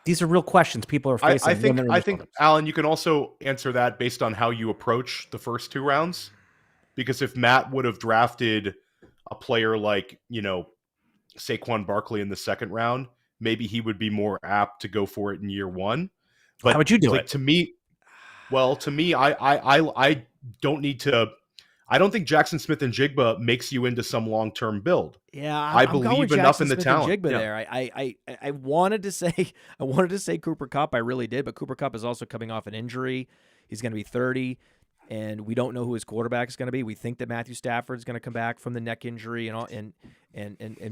These are real questions people are facing. I think, Alan, you can also answer that based on how you approach the first two rounds. Because if Matt would have drafted a player like, Saquon Barkley in the second round, maybe he would be more apt to go for it in year one. But how would you do it? To me, I don't need to. I don't think Jaxon Smith-Njigba makes you into some long-term build. Yeah, I believe enough in the talent. There, I wanted to say Cooper Kupp. I really did, but Cooper Kupp is also coming off an injury. He's going to be 30, and we don't know who his quarterback is going to be. We think that Matthew Stafford is going to come back from the neck injury and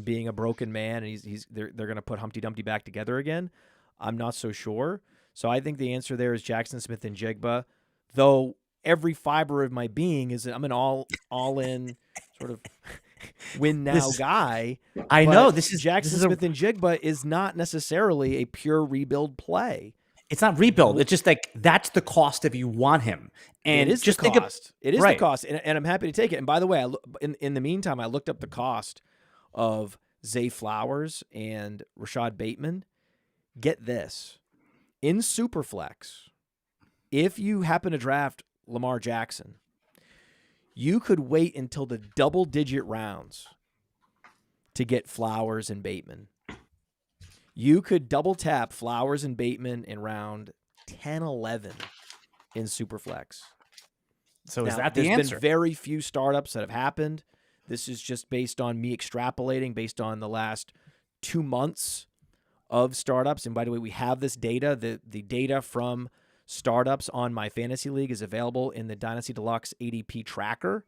being a broken man, and they're going to put Humpty Dumpty back together again. I'm not so sure. So I think the answer there is Jaxon Smith-Njigba, though. Every fiber of my being is I'm an all-in sort of win now guy. I know Jaxon Smith-Njigba is not necessarily a pure rebuild play. It's not rebuild. It's just like that's the cost if you want him. And it is just the cost. It is right. the cost, and I'm happy to take it. And by the way, in the meantime, I looked up the cost of Zay Flowers and Rashad Bateman. Get this. In Superflex, if you happen to draft Lamar Jackson, you could wait until the double-digit rounds to get Flowers and Bateman. You could double tap Flowers and Bateman in round 10, 11 in Superflex. So now, is that the there's answer? been very few startups that have happened. This is just based on me extrapolating based on the last 2 months of startups. And by the way, we have this data. The data from startups on my fantasy league is available in the Dynasty Deluxe ADP tracker.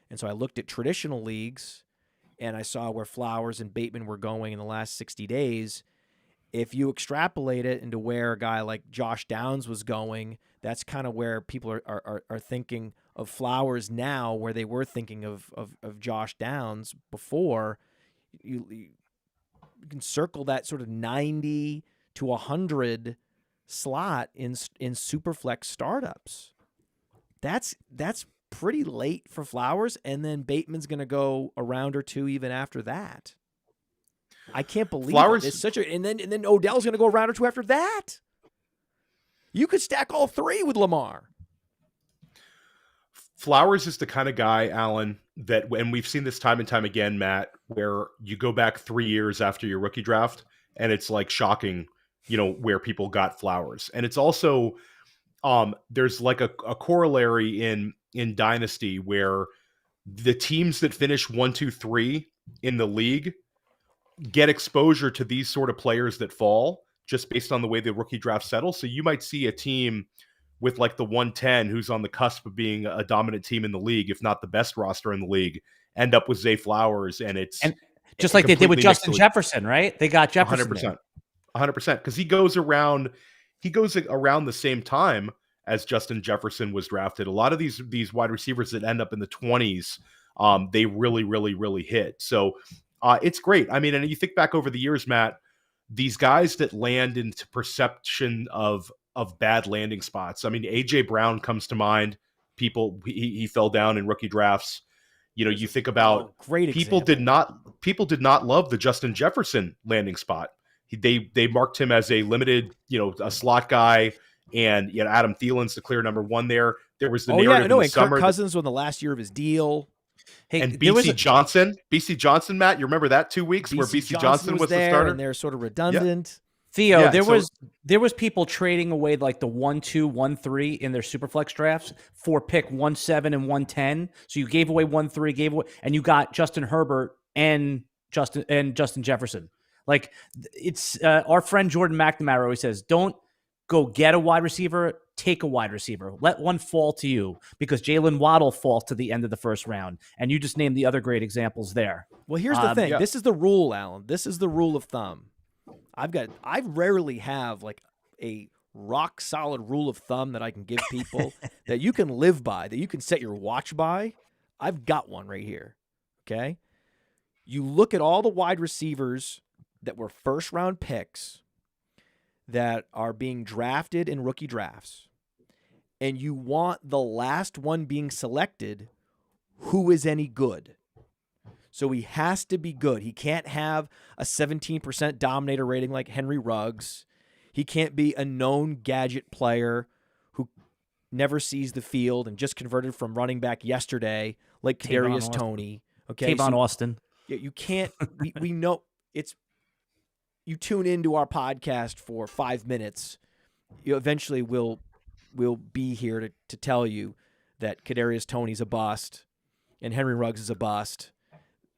And so I looked at traditional leagues and I saw where Flowers and Bateman were going in the last 60 days. If you extrapolate it into where a guy like Josh Downs was going, that's kind of where people are thinking of Flowers now, where they were thinking of Josh Downs before. You can circle that sort of 90 to 100 slot in Superflex startups. That's pretty late for Flowers, and then Bateman's going to go a round or two even after that. I can't believe Flowers, it's such a and then Odell's going to go a round or two after that. You could stack all three with Lamar. Flowers is the kind of guy, Alan, that, and we've seen this time and time again, Matt, where you go back 3 years after your rookie draft, and it's like shocking, where people got Flowers. And it's also, there's like a corollary in Dynasty where the teams that finish 1, 2, 3 in the league get exposure to these sort of players that fall just based on the way the rookie draft settles. So you might see a team with like the 110 who's on the cusp of being a dominant team in the league, if not the best roster in the league, end up with Zay Flowers. And just like they did with Justin Jefferson, right? They got Jefferson 100%. Because he goes around the same time as Justin Jefferson was drafted. A lot of these wide receivers that end up in the 20s, they really, really, really hit. So it's great. I mean, and you think back over the years, Matt, these guys that land into perception of bad landing spots. I mean, AJ Brown comes to mind. He fell down in rookie drafts. You think about people did not love the Justin Jefferson landing spot. They marked him as a limited, a slot guy, and Adam Thielen's the clear number one there. There was the narrative in the summer. Kirk Cousins was the last year of his deal. Hey, and BC Johnson, Matt, you remember that 2 weeks where BC Johnson was the starter? And they're sort of redundant. Yeah. Theo, there was people trading away like the 1, 2, 1, 3 in their Superflex drafts for pick 1, 7 and 1, 10. So you gave away 1, 3, and you got Justin Herbert and Justin Jefferson. Like it's our friend Jordan McNamara always says, don't go get a wide receiver, take a wide receiver. Let one fall to you, because Jalen Waddle falls to the end of the first round. And you just named the other great examples there. Well, here's the thing. Yeah. This is the rule, Alan. This is the rule of thumb. I rarely have like a rock solid rule of thumb that I can give people that you can live by, that you can set your watch by. I've got one right here. Okay. You look at all the wide receivers that were first round picks that are being drafted in rookie drafts, and you want the last one being selected who is any good. So he has to be good. He can't have a 17% dominator rating like Henry Ruggs. He can't be a known gadget player who never sees the field and just converted from running back yesterday like Kadarius Toney. Okay, Tavon Austin. Yeah, you can't. we know it's. You tune into our podcast for 5 minutes, you eventually will be here to tell you that Kadarius Toney's a bust and Henry Ruggs is a bust.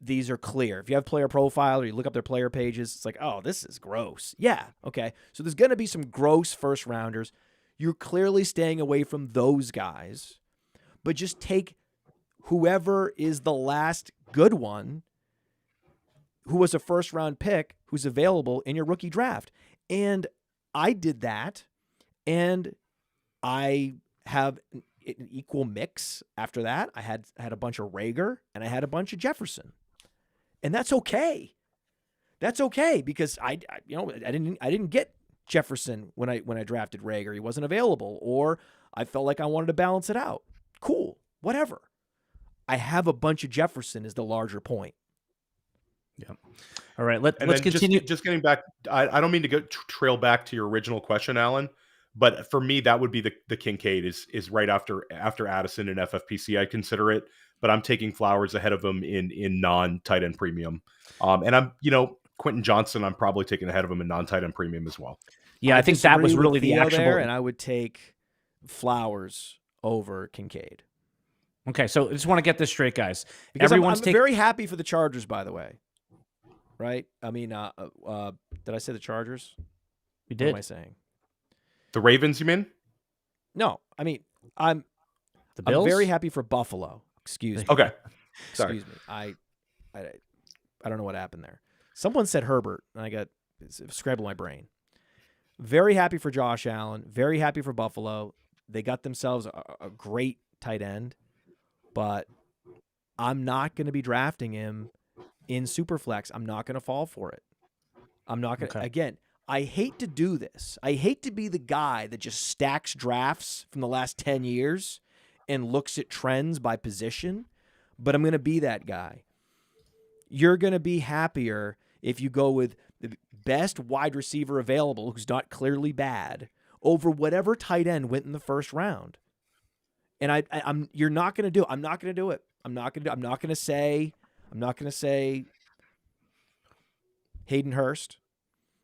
These are clear. If you have player profile or you look up their player pages, it's like, oh, this is gross. Yeah, okay. So there's going to be some gross first rounders. You're clearly staying away from those guys, but just take whoever is the last good one who was a first-round pick who's available in your rookie draft. And I did that, and I have an equal mix after that. I had a bunch of Rager, and I had a bunch of Jefferson. And that's okay. That's okay, because I didn't get Jefferson when I drafted Rager. He wasn't available, or I felt like I wanted to balance it out. Cool, whatever. I have a bunch of Jefferson is the larger point. Yeah. All right. Let's continue. Just getting back. I don't mean to go trail back to your original question, Alan, but for me that would be the Kincaid is right after Addison and FFPC. I consider it, but I'm taking Flowers ahead of him in non tight end premium. And I'm Quentin Johnston, I'm probably taking ahead of him in non tight end premium as well. Yeah, I think that was really the actionable there, and I would take Flowers over Kincaid. Okay, so I just want to get this straight, guys. Because I'm very happy for the Chargers, by the way. Right? I mean, did I say the Chargers? We did. What am I saying? The Ravens, you mean? No, I mean, I'm very happy for Buffalo. Excuse me. Okay. Sorry. Excuse me. I don't know what happened there. Someone said Herbert, and I got scrambled my brain. Very happy for Josh Allen. Very happy for Buffalo. They got themselves a great tight end, but I'm not going to be drafting him in Superflex. I'm not going to fall for it. I'm not going to. Okay. Again, I hate to do this. I hate to be the guy that just stacks drafts from the last 10 years and looks at trends by position, but I'm going to be that guy. You're going to be happier if you go with the best wide receiver available, who's not clearly bad, over whatever tight end went in the first round. And you're not going to do it. I'm not going to do it. I'm not going to say Hayden Hurst.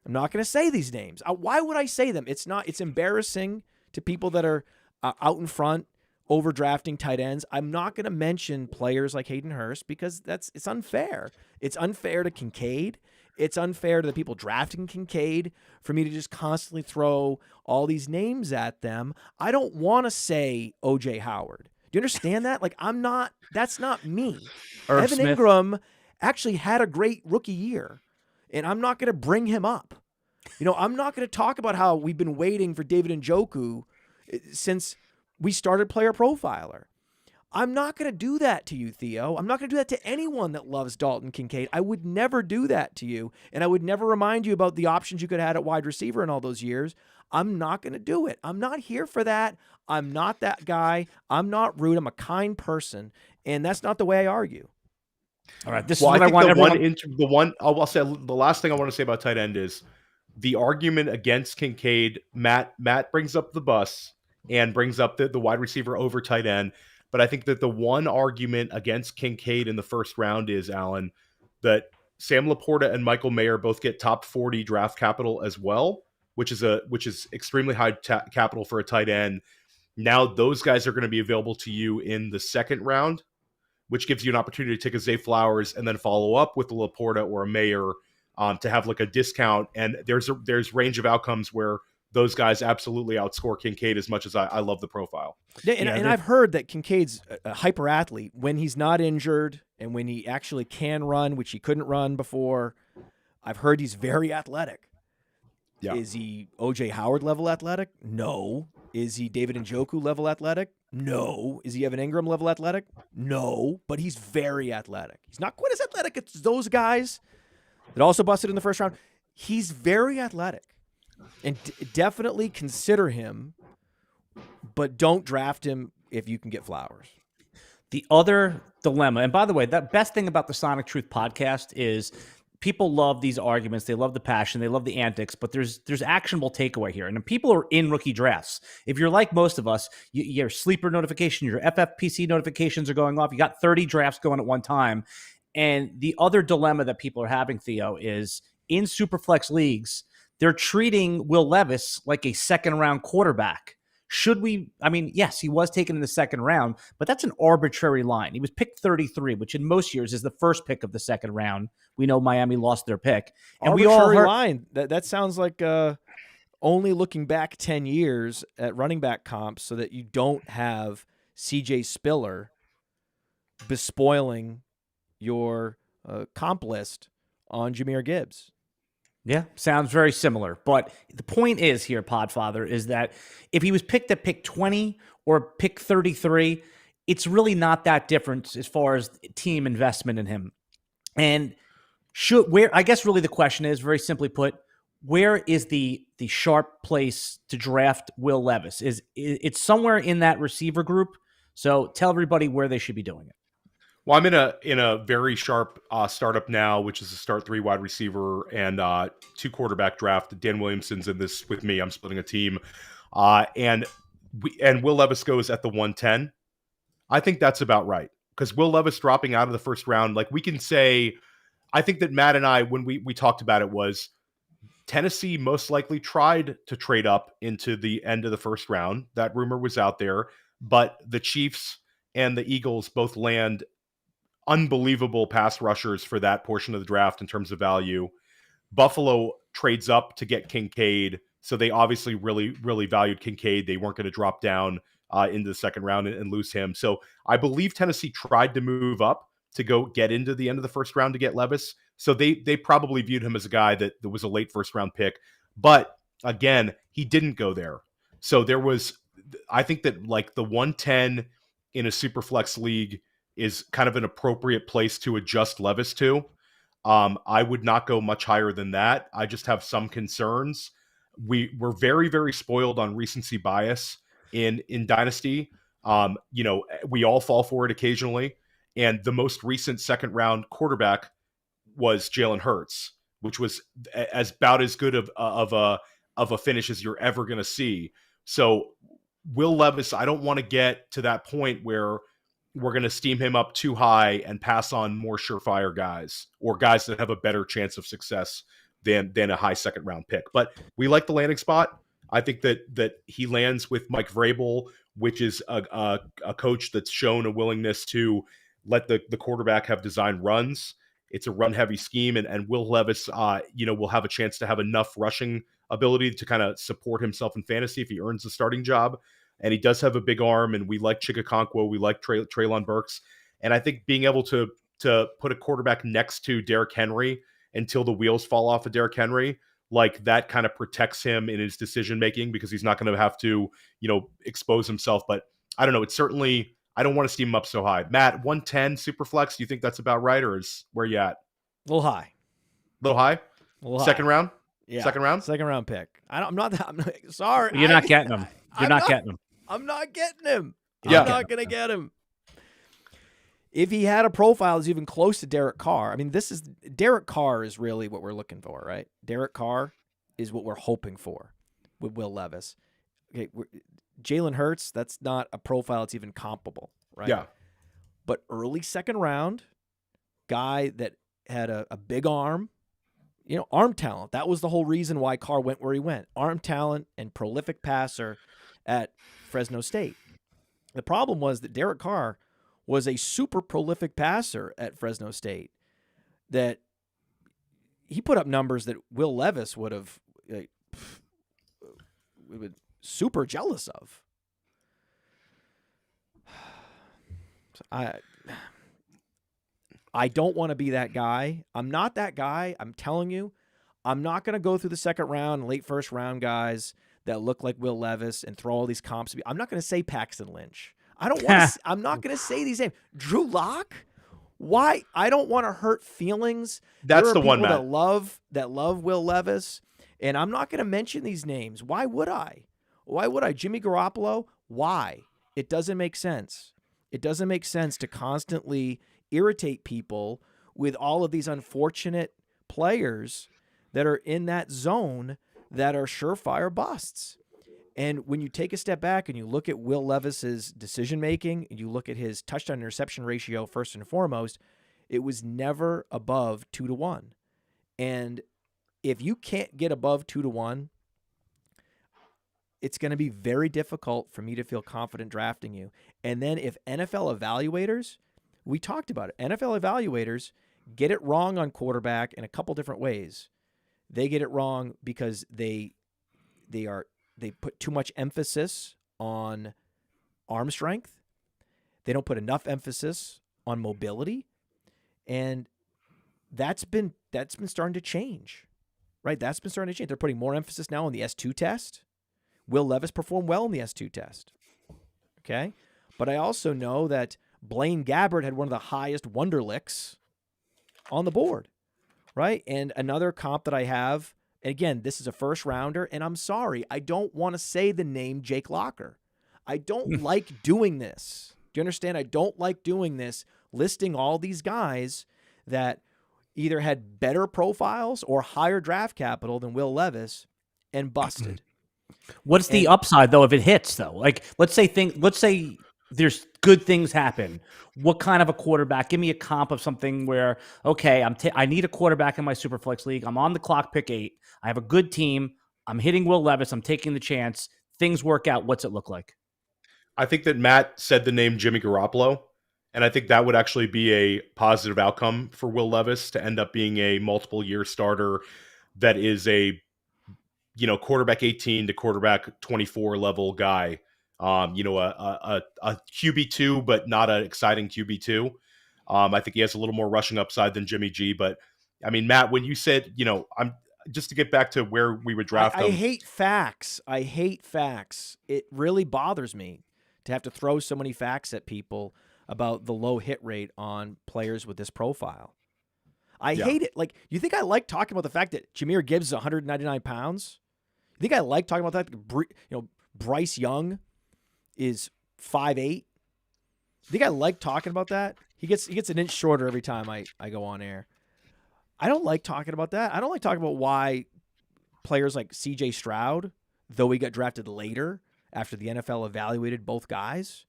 I'm not going to say these names. Why would I say them? It's embarrassing to people that are out in front overdrafting tight ends. I'm not going to mention players like Hayden Hurst because it's unfair. It's unfair to Kincaid. It's unfair to the people drafting Kincaid for me to just constantly throw all these names at them. I don't want to say O.J. Howard. Do you understand that? Like, that's not me. Evan Smith. Ingram actually had a great rookie year, and I'm not going to bring him up. I'm not going to talk about how we've been waiting for David Njoku since we started Player Profiler. I'm not going to do that to you, Theo. I'm not going to do that to anyone that loves Dalton Kincaid. I would never do that to you, and I would never remind you about the options you could have had at wide receiver in all those years. I'm not going to do it. I'm not here for that. I'm not that guy. I'm not rude. I'm a kind person, and that's not the way I argue. All right, this is what I want everyone. I'll say the last thing I want to say about tight end is the argument against Kincaid. Matt brings up the bus and brings up the wide receiver over tight end. But I think that the one argument against Kincaid in the first round is, Alan, that Sam Laporta and Michael Mayer both get top 40 draft capital as well, which is extremely high capital for a tight end. Now those guys are going to be available to you in the second round, which gives you an opportunity to take a Zay Flowers and then follow up with a Laporta or a Mayer to have like a discount. And there's range of outcomes where those guys absolutely outscore Kincaid as much as I love the profile. Yeah, and I've heard that Kincaid's a hyper athlete when he's not injured and when he actually can run, which he couldn't run before. I've heard he's very athletic. Yeah. Is he O.J. Howard level athletic? No. Is he David Njoku level athletic? No. Is he Evan Ingram level athletic? No. But he's very athletic. He's not quite as athletic as those guys that also busted in the first round. He's very athletic. And definitely consider him, but don't draft him if you can get Flowers. The other dilemma, and by the way, the best thing about the Sonic Truth podcast is people love these arguments. They love the passion. They love the antics, but there's actionable takeaway here. And people are in rookie drafts. If you're like most of us, your sleeper notification, your FFPC notifications are going off. You got 30 drafts going at one time. And the other dilemma that people are having, Theo, is in Superflex leagues, they're treating Will Levis like a second-round quarterback. Should we? I mean, yes, he was taken in the second round, but that's an arbitrary line. He was picked 33, which in most years is the first pick of the second round. We know Miami lost their pick. And arbitrary we all heard line. That sounds like only looking back 10 years at running back comps so that you don't have CJ Spiller bespoiling your comp list on Jahmyr Gibbs. Yeah, sounds very similar. But the point is here, Podfather, is that if he was picked at pick 20 or pick 33, it's really not that different as far as team investment in him. And I guess really the question is, very simply put, where is the sharp place to draft Will Levis? It's somewhere in that receiver group. So tell everybody where they should be doing it. Well, I'm in a very sharp startup now, which is a start 3 wide receiver and 2 quarterback draft. Dan Williamson's in this with me. I'm splitting a team, and Will Levis goes at the 110. I think that's about right, because Will Levis dropping out of the first round, like we can say, I think that Matt and I, when we talked about it, was Tennessee most likely tried to trade up into the end of the first round. That rumor was out there, but the Chiefs and the Eagles both land unbelievable pass rushers for that portion of the draft in terms of value. Buffalo trades up to get Kincaid, so they obviously really, really valued Kincaid. They weren't going to drop down into the second round and lose him. So I believe Tennessee tried to move up to go get into the end of the first round to get Levis. So they probably viewed him as a guy that was a late first round pick. But again, he didn't go there. So there was, I think that like the 110 in a super flex league is kind of an appropriate place to adjust Levis to. I would not go much higher than that. I just have some concerns. We're very, very spoiled on recency bias in Dynasty. We all fall for it occasionally. And the most recent second round quarterback was Jalen Hurts, which was about as good of a finish as you're ever going to see. So Will Levis, I don't want to get to that point where we're going to steam him up too high and pass on more surefire guys or guys that have a better chance of success than a high second round pick. But we like the landing spot. I think that he lands with Mike Vrabel, which is a coach that's shown a willingness to let the quarterback have design runs. It's a run heavy scheme, and Will Levis, will have a chance to have enough rushing ability to kind of support himself in fantasy if he earns the starting job. And he does have a big arm, and we like Chigakonkwo, we like Treylon Burks. And I think being able to put a quarterback next to Derrick Henry until the wheels fall off of Derrick Henry, like that kind of protects him in his decision-making because he's not going to have to, expose himself. But I don't know. It's certainly, I don't want to steam him up so high. Matt, 110 super flex, do you think that's about right, or is where you at? A little high. A little high? Second round? Yeah. Second round? Second round pick. I'm not sorry. You're not getting him. You're not getting him. I'm not getting him. Yeah. I'm not going to get him. If he had a profile that's even close to Derek Carr, I mean, Derek Carr is really what we're looking for, right? Derek Carr is what we're hoping for with Will Levis. Okay, Jalen Hurts, that's not a profile that's even comparable, right? Yeah. But early second round, guy that had a big arm, arm talent. That was the whole reason why Carr went where he went. Arm talent and prolific passer at Fresno State. The problem was that Derek Carr was a super prolific passer at Fresno State, that he put up numbers that Will Levis would have super jealous of. So I don't want to be that guy. I'm not that guy. I'm telling you, I'm not going to go through the second round, late first round guys that look like Will Levis and throw all these comps. I'm not going to say Paxton Lynch. I don't want to. I'm not going to say these names. Drew Lock. Why? I don't want to hurt feelings. That's the one, Matt. that love Will Levis, and I'm not going to mention these names. Why would I? Why would I? Jimmy Garoppolo. Why? It doesn't make sense. It doesn't make sense to constantly irritate people with all of these unfortunate players that are in that zone that are surefire busts. And when you take a step back and you look at Will Levis's decision-making, and you look at his touchdown-interception ratio first and foremost, it was never above 2-1. And if you can't get above 2-1, it's going to be very difficult for me to feel confident drafting you. And then if NFL evaluators, we talked about it, NFL evaluators get it wrong on quarterback in a couple different ways. They get it wrong because they put too much emphasis on arm strength. They don't put enough emphasis on mobility. And that's been starting to change, right? That's been starting to change. They're putting more emphasis now on the S2 test. Will Levis performed well in the S2 test. Okay? But I also know that Blaine Gabbert had one of the highest Wonderlicks on the board, right? And another comp that I have And again, this is a first rounder, and I'm sorry, I don't want to say the name Jake Locker. I don't like doing this. Do you understand? I don't like doing this, listing all these guys that either had better profiles or higher draft capital than Will Levis and busted. What's the upside though if it hits though? Like let's say there's good things happen. What kind of a quarterback? Give me a comp of something where okay, I need a quarterback in my Superflex league. I'm on the clock, pick 8. I have a good team. I'm hitting Will Levis. I'm taking the chance. Things work out. What's it look like? I think that Matt said the name Jimmy Garoppolo, and I think that would actually be a positive outcome for Will Levis to end up being a multiple year starter that is a quarterback 18 to quarterback 24 level guy. A QB2, but not an exciting QB2. I think he has a little more rushing upside than Jimmy G. But I mean, Matt, when you said, I'm just to get back to where we would draft I him. hate facts. It really bothers me to have to throw so many facts at people about the low hit rate on players with this profile. I hate it. Like, you think I like talking about the fact that Jahmyr Gibbs is 199 pounds? You think I like talking about that? Bryce Young is 5'8". You think I like talking about that? He gets an inch shorter every time I go on air. I don't like talking about that. I don't like talking about why players like CJ Stroud, though he got drafted later after the NFL evaluated both guys,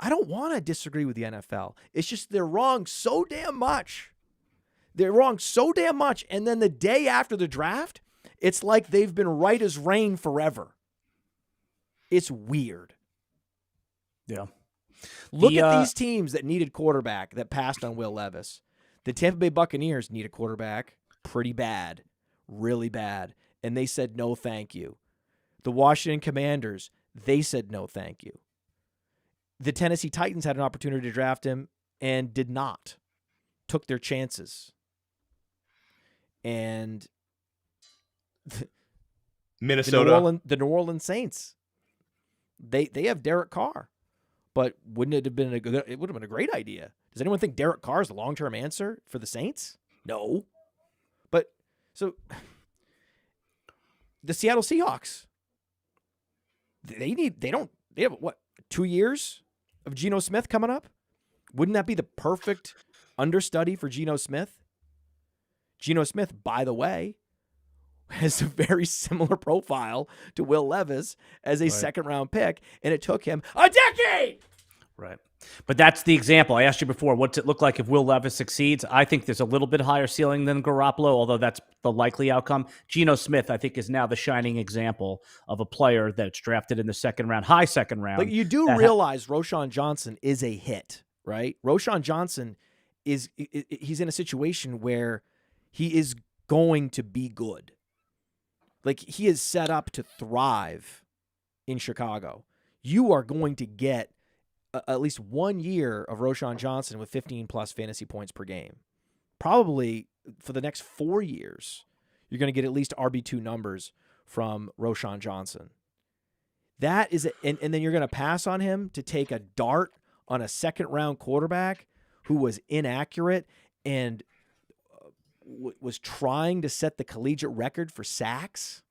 I don't want to disagree with the NFL. It's just they're wrong so damn much. And then the day after the draft, it's like they've been right as rain forever. It's weird. Yeah. Look at these teams that needed quarterback that passed on Will Levis. The Tampa Bay Buccaneers need a quarterback pretty bad, really bad, and they said no thank you. The Washington Commanders, they said no thank you. The Tennessee Titans had an opportunity to draft him and did not. Took their chances. And Minnesota, the New Orleans Saints, they have Derek Carr, but wouldn't it have been it would have been a great idea? Does anyone think Derek Carr is the long-term answer for the Saints? No. But so the Seattle Seahawks, they have what, 2 years of Geno Smith coming up? Wouldn't that be the perfect understudy for Geno Smith? Geno Smith, by the way, has a very similar profile to Will Levis as a second-round pick, and it took him a decade. Right. But that's the example. I asked you before, what's it look like if Will Levis succeeds? I think there's a little bit higher ceiling than Garoppolo, although that's the likely outcome. Geno Smith, I think, is now the shining example of a player that's drafted in the second round, high second round. Like, you do realize Roschon Johnson is a hit, right? Roschon Johnson he's in a situation where he is going to be good. Like, he is set up to thrive in Chicago. You are going to get at least 1 year of Roschon Johnson with 15-plus fantasy points per game. Probably for the next 4 years, you're going to get at least RB2 numbers from Roschon Johnson. That is and then you're going to pass on him to take a dart on a second-round quarterback who was inaccurate and was trying to set the collegiate record for sacks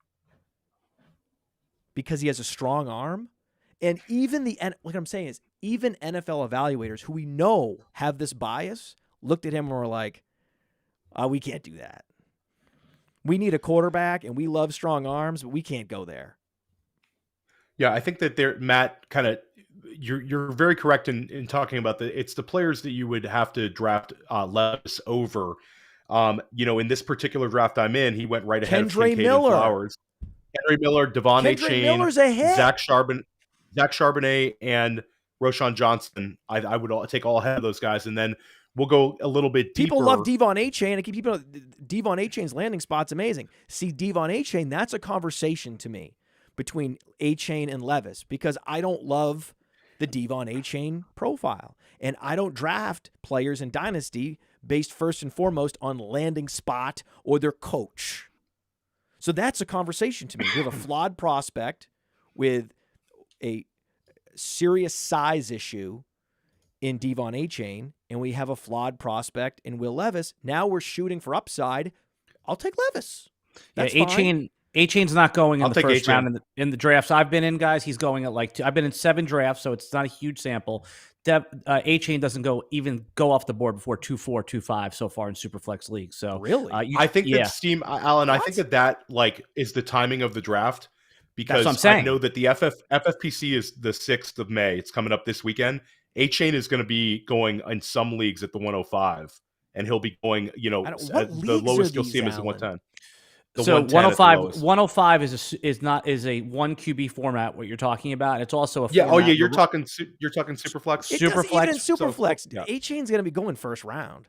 because he has a strong arm. And even what I'm saying is, even NFL evaluators who we know have this bias looked at him and were like, we can't do that. We need a quarterback, and we love strong arms, but we can't go there. Yeah, I think that Matt, kind of, you're very correct in talking about it's the players that you would have to draft Levis over. In this particular draft I'm in, he went right ahead of Kincaid and Flowers. Kendry Miller, Devon Achane, Miller's a hit. Zach Charbonnet, and Roschon Johnson. I would take all ahead of those guys, and then we'll go a little bit deeper. People love Devon Achane. I keep people. Devon Achane's landing spot's amazing. See, Devon Achane, that's a conversation to me between Achane and Levis, because I don't love the Devon Achane profile, and I don't draft players in Dynasty based first and foremost on landing spot or their coach. So that's a conversation to me. We have a flawed prospect with a serious size issue in Devon Achane, and we have a flawed prospect in Will Levis. Now we're shooting for upside. I'll take Levis. That's yeah, fine. Achane's not going in I'll the take first Achane. round in the drafts I've been in, guys. He's going at like I've been in 7 drafts, so it's not a huge sample. Achane doesn't go off the board before 2-4, 2-5 so far in Superflex leagues. So Really? I think that Alan, I What? think that like is the timing of the draft That's what I'm because I saying. know that the FFPC is the 6th of May. It's coming up this weekend. Achane is going to be going in some leagues at the 105, and he'll be going, What the leagues lowest are you'll see him is the these, 110. So 110 105 is a 1 QB format. What you're talking about, it's also a Yeah. Oh format- yeah. You're talking Superflex. It doesn't even in Superflex. Superflex. Yeah. Achane's going to be going first round.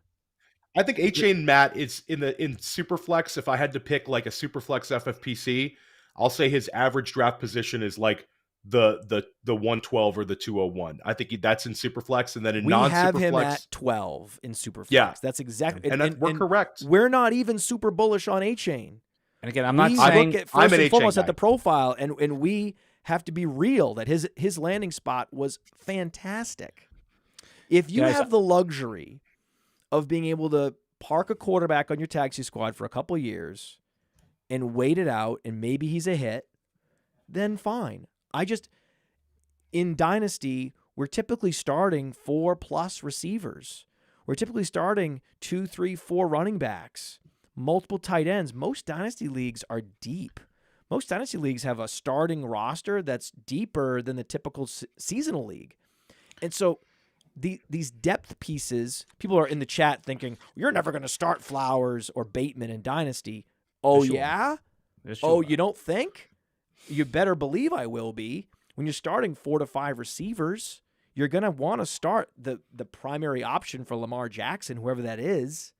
I think Achane Matt is in Superflex. If I had to pick like a Superflex FFPC, I'll say his average draft position is like the 112 or the 201. I think that's in Superflex, and then in We non-Superflex, have him at 12 in Superflex. Yeah. That's exactly. and we're correct. We're not even super bullish on Achane. And again, I'm not we saying look at I'm first an and foremost Achane at the profile, and we have to be real that his landing spot was fantastic. If you Guys, have the luxury of being able to park a quarterback on your taxi squad for a couple years and wait it out, and maybe he's a hit, then fine. In Dynasty, we're typically starting 4+ receivers. We're typically starting 2, 3, 4 running backs, multiple tight ends. Most Dynasty leagues are deep. Most Dynasty leagues have a starting roster that's deeper than the typical seasonal league. And so these depth pieces, people are in the chat thinking, you're never going to start Flowers or Bateman in Dynasty. Oh, Sure. yeah? sure. You don't think? You better believe I will be. When you're starting 4 to 5 receivers, you're going to want to start the primary option for Lamar Jackson, whoever that is.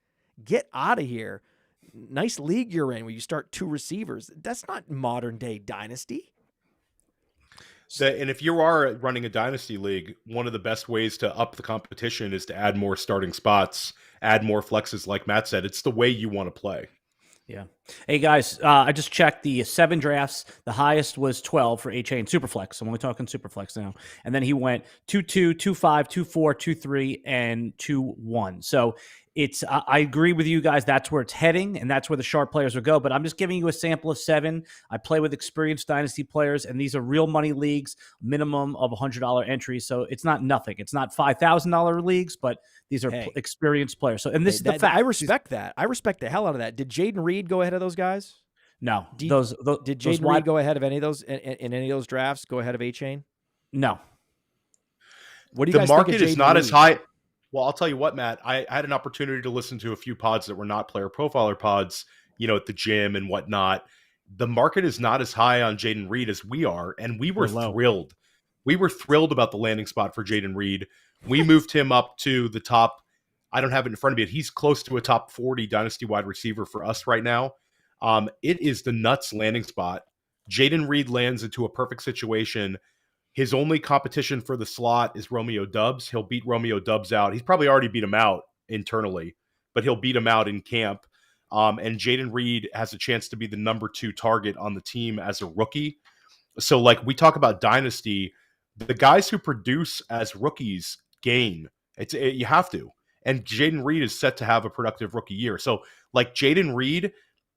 Get out of here. Nice league you're in where you start 2 receivers. That's not modern day Dynasty. And if you are running a Dynasty league, one of the best ways to up the competition is to add more starting spots, add more flexes, like Matt said. It's the way you want to play. Yeah. Hey, guys, I just checked the 7 drafts. The highest was 12 for Achane Superflex. So I'm only talking Superflex now. And then he went 2-2, 2-5, 2-4, 2-3, and 2-1. So I agree with you guys. That's where it's heading, and that's where the sharp players will go. But I'm just giving you a sample of 7. I play with experienced Dynasty players, and these are real money leagues, minimum of $100 entries. So it's not nothing. It's not $5,000 leagues, but these are experienced players. So, and this is the fact. I respect that. I respect the hell out of that. Did Jaden Reed go ahead of those guys? No. Did Jaden Reed go ahead of any of those in any of those drafts? Go ahead of Achane? No. What do you guys think of Jaden Reed? The market is not as high. Well, I'll tell you what, Matt, I had an opportunity to listen to a few pods that were not player profiler pods, at the gym and whatnot. The market is not as high on Jaden Reed as we are, and we were thrilled. We were thrilled about the landing spot for Jaden Reed. We moved him up to the top. I don't have it in front of me. He's close to a top 40 Dynasty wide receiver for us right now. It is the nuts landing spot. Jaden Reed lands into a perfect situation. His only competition for the slot is Romeo Doubs. He'll beat Romeo Doubs out. He's probably already beat him out internally, but he'll beat him out in camp. And Jaden Reed has a chance to be the number 2 target on the team as a rookie. So, like we talk about Dynasty, the guys who produce as rookies gain. You have to. And Jaden Reed is set to have a productive rookie year. So, like Jaden Reed,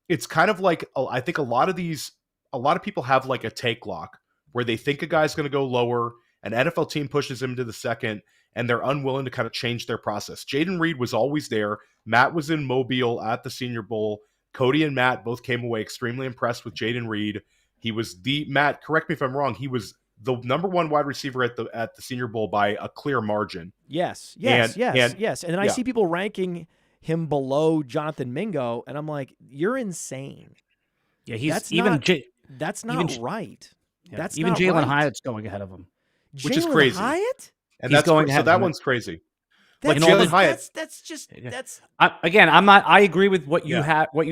it's kind of like I think a lot of people have like a take lock, where they think a guy's going to go lower, an NFL team pushes him to the second, and they're unwilling to kind of change their process. Jaden Reed was always there. Matt was in Mobile at the Senior Bowl. Cody and Matt both came away extremely impressed with Jaden Reed. He was Matt, correct me if I'm wrong, he was the number 1 wide receiver at the Senior Bowl by a clear margin. Yes. And then I see people ranking him below Jonathan Mingo, and I'm like, you're insane. Yeah, that's not right. Yeah. That's even not Jalen right. Hyatt's going ahead of him, which is crazy. Hyatt? And he's going ahead. So that one's crazy. That's, like Jalen Hyatt. I'm not. I agree with what you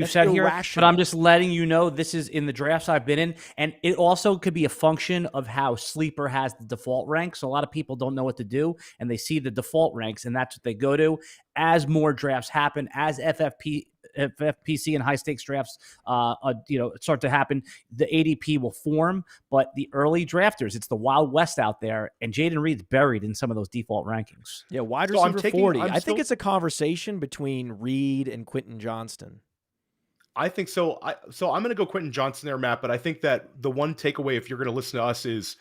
said here, irrational. but I'm just letting you know this is in the drafts I've been in, and it also could be a function of how Sleeper has the default rank. So a lot of people don't know what to do, and they see the default ranks, and that's what they go to. As more drafts happen, as FFPC and high stakes drafts, start to happen, the ADP will form. But the early drafters, it's the Wild West out there, and Jaden Reed's buried in some of those default rankings. Yeah, wide receiver 40. I think it's a conversation between Reed and Quentin Johnston. I think so. I'm going to go Quentin Johnston there, Matt. But I think that the one takeaway, if you're going to listen to us, is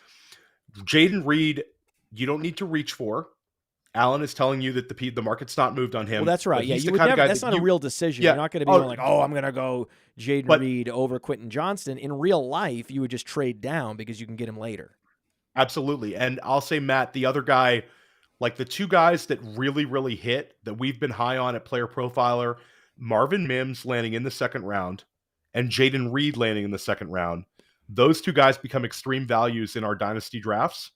Jaden Reed. You don't need to reach for. Allen is telling you that the market's not moved on him. Well, that's right. Yeah, you would never. That's not a real decision. Yeah, You're not going to be going like, "Oh, I'm going to go Jaden Reed over Quentin Johnston." In real life, you would just trade down because you can get him later. Absolutely. And I'll say, Matt, the other guy, like the two guys that really, really hit that we've been high on at Player Profiler, Marvin Mims landing in the second round and Jaden Reed landing in the second round. Those two guys become extreme values in our dynasty drafts.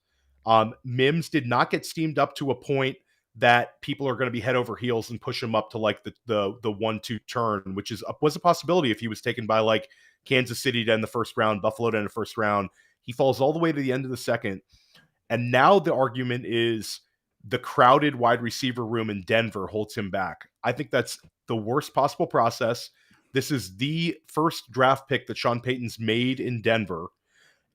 Mims did not get steamed up to a point that people are going to be head over heels and push him up to like the 1-2 turn, which was a possibility if he was taken by like Kansas City to end the first round, Buffalo to end the first round. He falls all the way to the end of the second. And now the argument is the crowded wide receiver room in Denver holds him back. I think that's the worst possible process. This is the first draft pick that Sean Payton's made in Denver.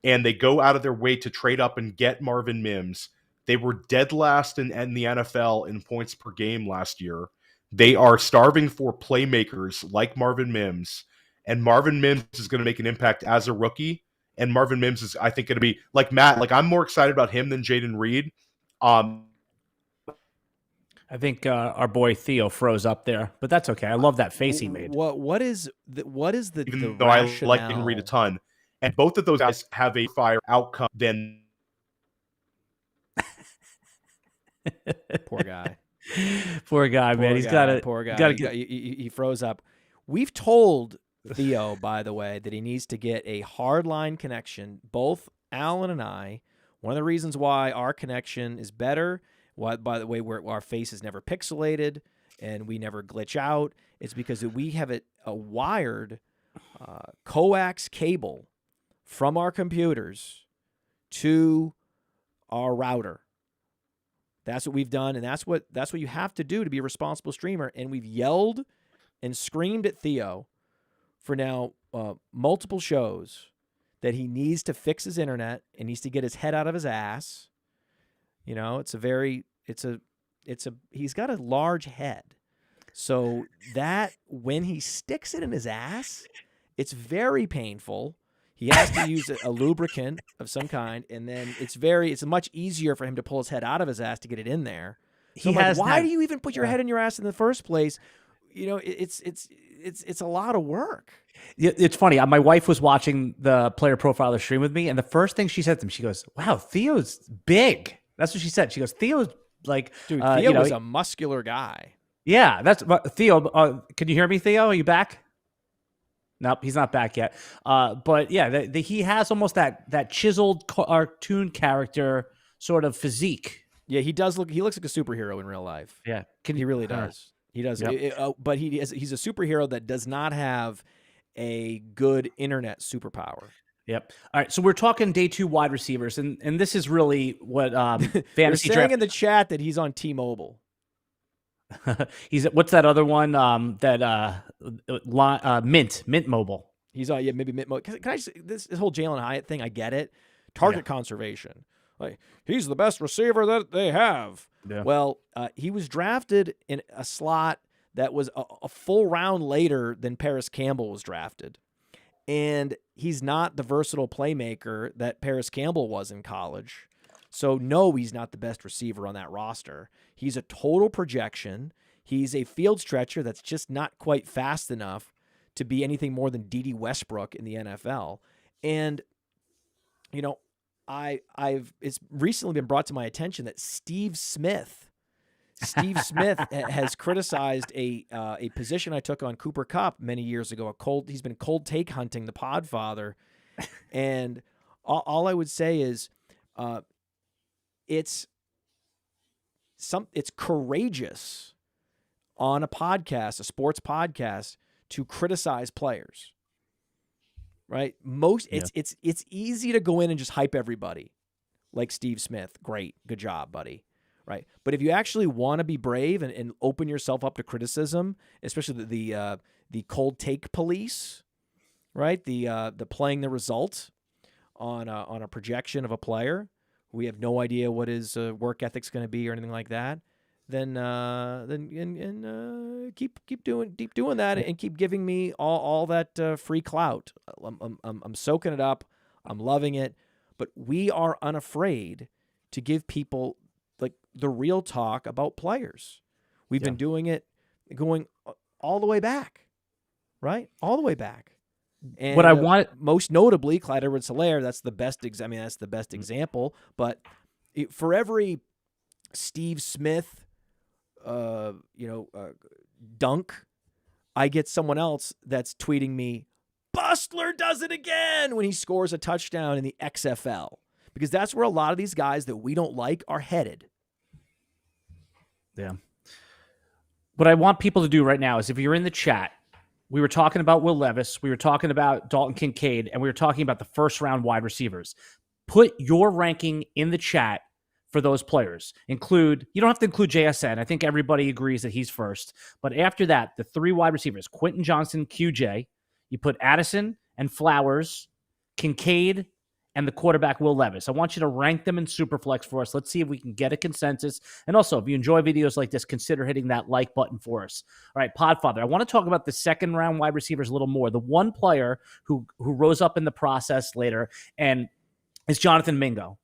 And they go out of their way to trade up and get Marvin Mims. They were dead last in the NFL in points per game last year. They are starving for playmakers like Marvin Mims. And Marvin Mims is going to make an impact as a rookie. And Marvin Mims is, I think, going to be like Matt. Like I'm more excited about him than Jaden Reed. I think our boy Theo froze up there, but that's okay. I love that face he made. What is the even though rationale? I like Jaden Reed a ton, and both of those guys have a fire outcome. Then poor guy, man. Poor He's guy, got to. Poor guy. He froze up. We've told Theo, by the way, that he needs to get a hardline connection. Both Alan and I. One of the reasons why our connection is better, why, by the way, our face is never pixelated and we never glitch out, it's because we have a wired coax cable from our computers to our router. That's what we've done, and that's what you have to do to be a responsible streamer. And we've yelled and screamed at Theo for now multiple shows that he needs to fix his internet and needs to get his head out of his ass. You know, he's got a large head. So that when he sticks it in his ass, it's very painful. He has to use a lubricant of some kind, and then it's much easier for him to pull his head out of his ass to get it in there. So why do you even put your head in your ass in the first place? You know, it's a lot of work. It's funny. My wife was watching the Player Profiler stream with me, and the first thing she said to me, she goes, "Wow, Theo's big." That's what she said. She goes, "Theo's like, dude, Theo was a muscular guy." Yeah, that's Theo. Can you hear me, Theo? Are you back? Nope, he's not back yet. But yeah, he has almost that chiseled cartoon character sort of physique. Yeah, he does look. He looks like a superhero in real life. Yeah, he really does. He does. Yep. But he's a superhero that does not have a good internet superpower. Yep. All right. So we're talking day 2 wide receivers, and this is really what fantasy They're saying in the chat that he's on T-Mobile. What's that other one? Mint Mobile. He's on maybe Mint Mobile. Can I just, this whole Jalen Hyatt thing? I get it. Target conservation. Like he's the best receiver that they have. Yeah. Well, he was drafted in a slot that was a full round later than Paris Campbell was drafted. And he's not the versatile playmaker that Paris Campbell was in college. So, no, he's not the best receiver on that roster. He's a total projection. He's a field stretcher that's just not quite fast enough to be anything more than D.D. Westbrook in the NFL. And, you know, it's recently been brought to my attention that Steve Smith has criticized a position I took on Cooper Kupp many years ago. He's been cold take hunting the Podfather, and all I would say is, it's courageous on a podcast, a sports podcast, to criticize players. Right? It's easy to go in and just hype everybody, like Steve Smith. Great, good job, buddy. Right. But if you actually want to be brave and open yourself up to criticism, especially the cold take police, right? The playing the result on a projection of a player, we have no idea what his work ethic's going to be or anything like that. then keep doing that and keep giving me all that free clout. I'm soaking it up. I'm loving it. But we are unafraid to give people like the real talk about players. We've been doing it going all the way back, right? All the way back. And what I want, most notably, Clyde Edwards-Helaire, that's the best. That's the best example. But for every Steve Smith, dunk, I get someone else that's tweeting me, Bustler does it again when he scores a touchdown in the XFL, because that's where a lot of these guys that we don't like are headed. Yeah. What I want people to do right now is, if you're in the chat, we were talking about Will Levis, we were talking about Dalton Kincaid, and we were talking about the first round wide receivers. Put your ranking in the chat for those players. You don't have to include JSN. I think everybody agrees that he's first. But after that, the 3 wide receivers, Quentin Johnston, QJ, you put Addison and Flowers, Kincaid, and the quarterback, Will Levis. I want you to rank them in Superflex for us. Let's see if we can get a consensus. And also, if you enjoy videos like this, consider hitting that like button for us. All right, Podfather, I want to talk about the second round wide receivers a little more. The one player who rose up in the process later and is Jonathan Mingo.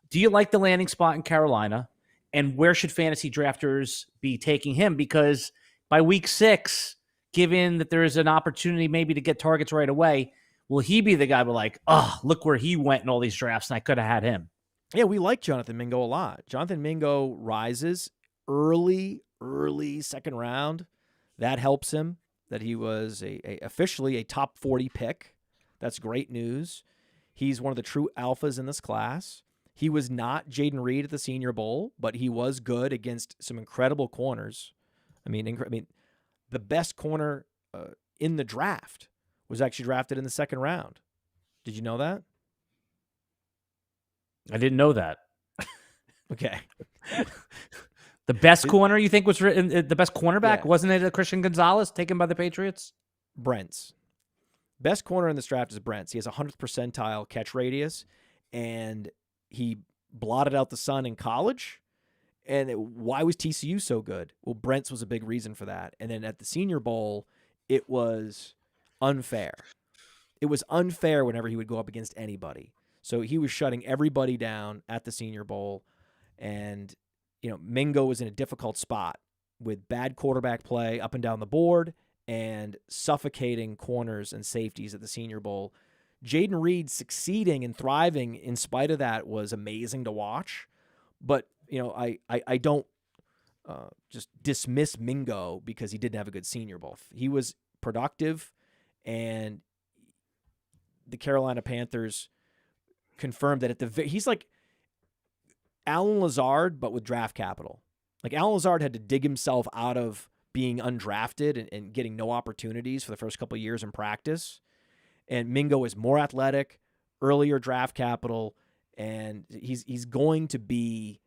Do you like the landing spot in Carolina? And where should fantasy drafters be taking him? Because by week 6, given that there is an opportunity maybe to get targets right away, will he be the guy who like, look where he went in all these drafts and I could have had him? Yeah, we like Jonathan Mingo a lot. Jonathan Mingo rises early second round. That helps him, that he was officially a top 40 pick. That's great news. He's one of the true alphas in this class. He was not Jaden Reed at the Senior Bowl, but he was good against some incredible corners. I mean, the best corner in the draft was actually drafted in the second round. Did you know that? I didn't know that. Okay. The best corner you think was the best cornerback? Yeah. Wasn't it Christian Gonzalez taken by the Patriots? Brent's. Best corner in this draft is Brent's. He has 100th percentile catch radius, and he blotted out the sun in college. And why was TCU so good? Well, Brent's was a big reason for that. And then at the Senior Bowl, it was unfair. It was unfair whenever he would go up against anybody. So he was shutting everybody down at the Senior Bowl. And, Mingo was in a difficult spot with bad quarterback play up and down the board and suffocating corners and safeties at the Senior Bowl. Jaden Reed succeeding and thriving in spite of that was amazing to watch. But, I don't just dismiss Mingo because he didn't have a good Senior Bowl. He was productive, and the Carolina Panthers confirmed that he's like Alan Lazard, but with draft capital. Like Alan Lazard had to dig himself out of being undrafted and getting no opportunities for the first couple of years in practice. And Mingo is more athletic, earlier draft capital, and he's going to be,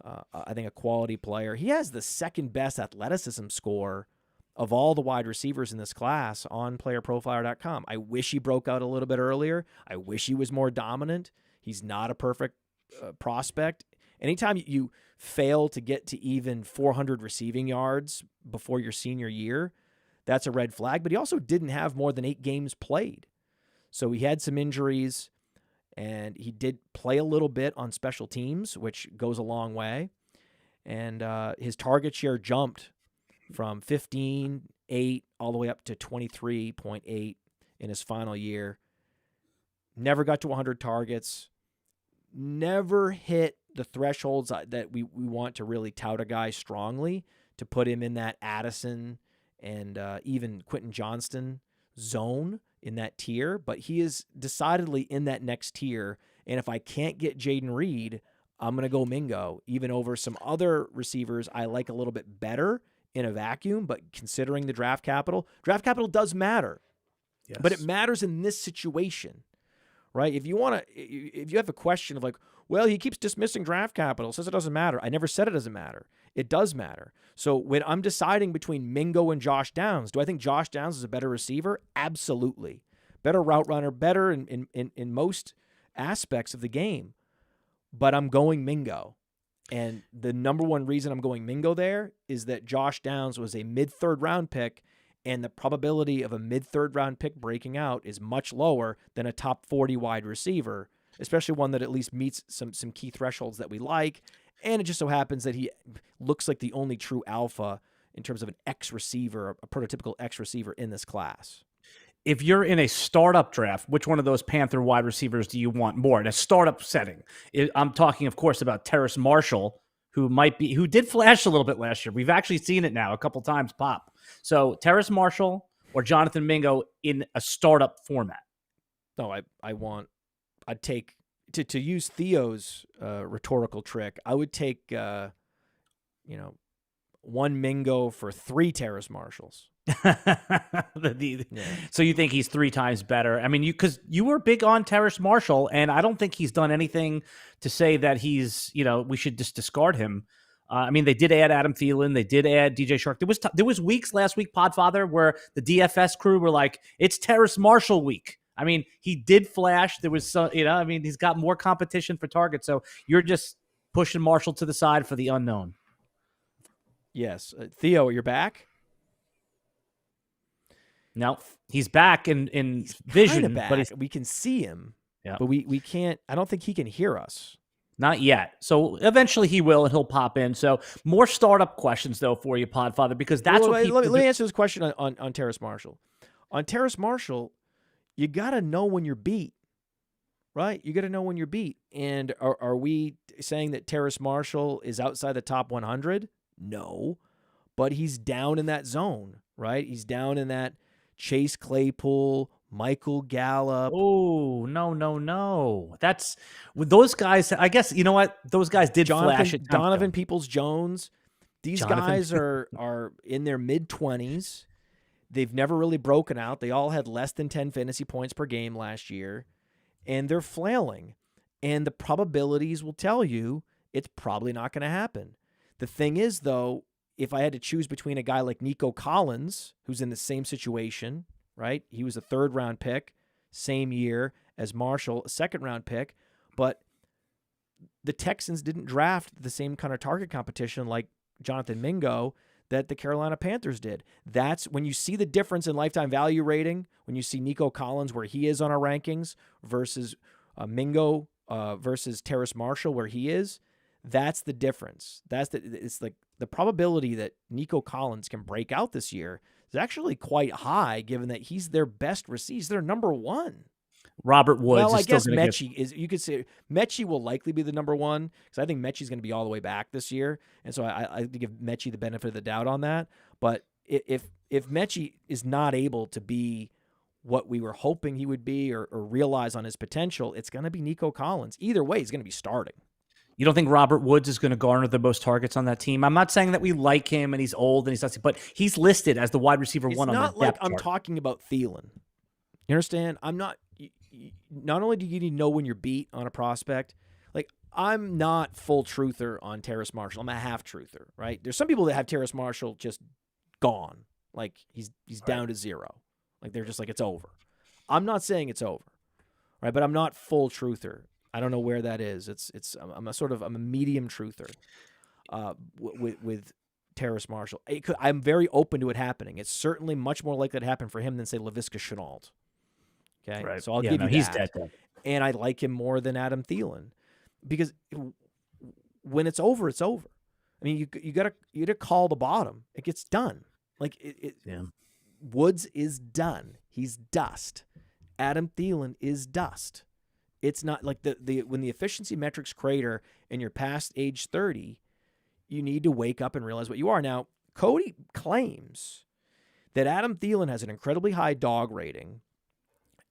I think, a quality player. He has the second best athleticism score of all the wide receivers in this class on playerprofiler.com. I wish he broke out a little bit earlier. I wish he was more dominant. He's not a perfect prospect. Anytime you fail to get to even 400 receiving yards before your senior year, that's a red flag. But he also didn't have more than 8 games played. So he had some injuries, and he did play a little bit on special teams, which goes a long way. And his target share jumped from 15.8 all the way up to 23.8 in his final year. Never got to 100 targets. Never hit the thresholds that we want to really tout a guy strongly to put him in that Addison and even Quentin Johnston zone in that tier. But he is decidedly in that next tier. And if I can't get Jaden Reed, I'm going to go Mingo, even over some other receivers I like a little bit better in a vacuum. But considering the draft capital does matter. Yes. But it matters in this situation, right? If you have a question of like, well, he keeps dismissing draft capital, says it doesn't matter. I never said it doesn't matter. It does matter. So when I'm deciding between Mingo and Josh Downs, do I think Josh Downs is a better receiver? Absolutely. Better route runner, better in most aspects of the game. But I'm going Mingo. And the number one reason I'm going Mingo there is that Josh Downs was a mid-third round pick, and the probability of a mid-third round pick breaking out is much lower than a top 40 wide receiver, especially one that at least meets some key thresholds that we like. And it just so happens that he looks like the only true alpha in terms of an X receiver, a prototypical X receiver in this class. If you're in a startup draft, which one of those Panther wide receivers do you want more in a startup setting? I'm talking, of course, about Terrace Marshall, who did flash a little bit last year. We've actually seen it now a couple times pop. So Terrace Marshall or Jonathan Mingo in a startup format. No, I'd take, to use Theo's rhetorical trick, I would take, one Mingo for 3 Terrace Marshalls. So you think he's 3 times better? I mean, because you were big on Terrace Marshall, and I don't think he's done anything to say that he's, we should just discard him. I mean, they did add Adam Thielen, they did add DJ Shark. There was weeks last week, Podfather, where the DFS crew were like, "It's Terrace Marshall week." I mean, he did flash. There was some, he's got more competition for targets. So you're just pushing Marshall to the side for the unknown. Yes, Theo, you're back. No, he's back in vision, back. but we can see him. Yeah, but we can't. I don't think he can hear us. Not yet. So eventually he will, and he'll pop in. So more startup questions though for you, Podfather, because that's what people. Let me answer this question on Terrace Marshall. On Terrace Marshall, you got to know when you're beat, right? You got to know when you're beat. And are we saying that Terrace Marshall is outside the top 100? No, but he's down in that zone, right? He's down in that Chase Claypool, Michael Gallup. Oh, no. That's with those guys. I guess, you know what? Those guys did flash at Donovan Peoples-Jones. These guys are in their mid-20s. They've never really broken out. They all had less than 10 fantasy points per game last year, and they're flailing. And the probabilities will tell you it's probably not going to happen. The thing is, though, if I had to choose between a guy like Nico Collins, who's in the same situation, right? He was a 3rd-round pick, same year as Marshall, a 2nd-round pick, but the Texans didn't draft the same kind of target competition like Jonathan Mingo that the Carolina Panthers did. That's when you see the difference in lifetime value rating, when you see Nico Collins where he is on our rankings versus Mingo versus Terrace Marshall where he is. That's the difference. It's like the probability that Nico Collins can break out this year is actually quite high, given that he's their best receiver. He's their number 1. Robert Woods. Well, I guess Mechie is. You could say Mechie will likely be the number 1 because I think Mechie's going to be all the way back this year, and so I give Mechie the benefit of the doubt on that. But if Mechie is not able to be what we were hoping he would be or realize on his potential, it's going to be Nico Collins. Either way, he's going to be starting. You don't think Robert Woods is going to garner the most targets on that team? I'm not saying that we like him and he's old and he's not, but he's listed as the wide receiver 1 on the depth chart. It's not like I'm talking about Thielen. You understand? I'm not. Not only do you need to know when you're beat on a prospect, like I'm not full truther on Terrace Marshall. I'm a half truther, right? There's some people that have Terrace Marshall just gone, like he's down to 0, like they're just like it's over. I'm not saying it's over, right? But I'm not full truther. I don't know where that is. I'm a medium truther with Terrace Marshall. I'm very open to it happening. It's certainly much more likely to happen for him than say Laviska Shenault. Okay, right. So I'll give you that. He's dead. And I like him more than Adam Thielen because when it's over, it's over. I mean, you gotta call the bottom. It gets done. Like Woods is done. He's dust. Adam Thielen is dust. It's not like when the efficiency metrics crater and you're past age 30, you need to wake up and realize what you are. Now, Cody claims that Adam Thielen has an incredibly high dog rating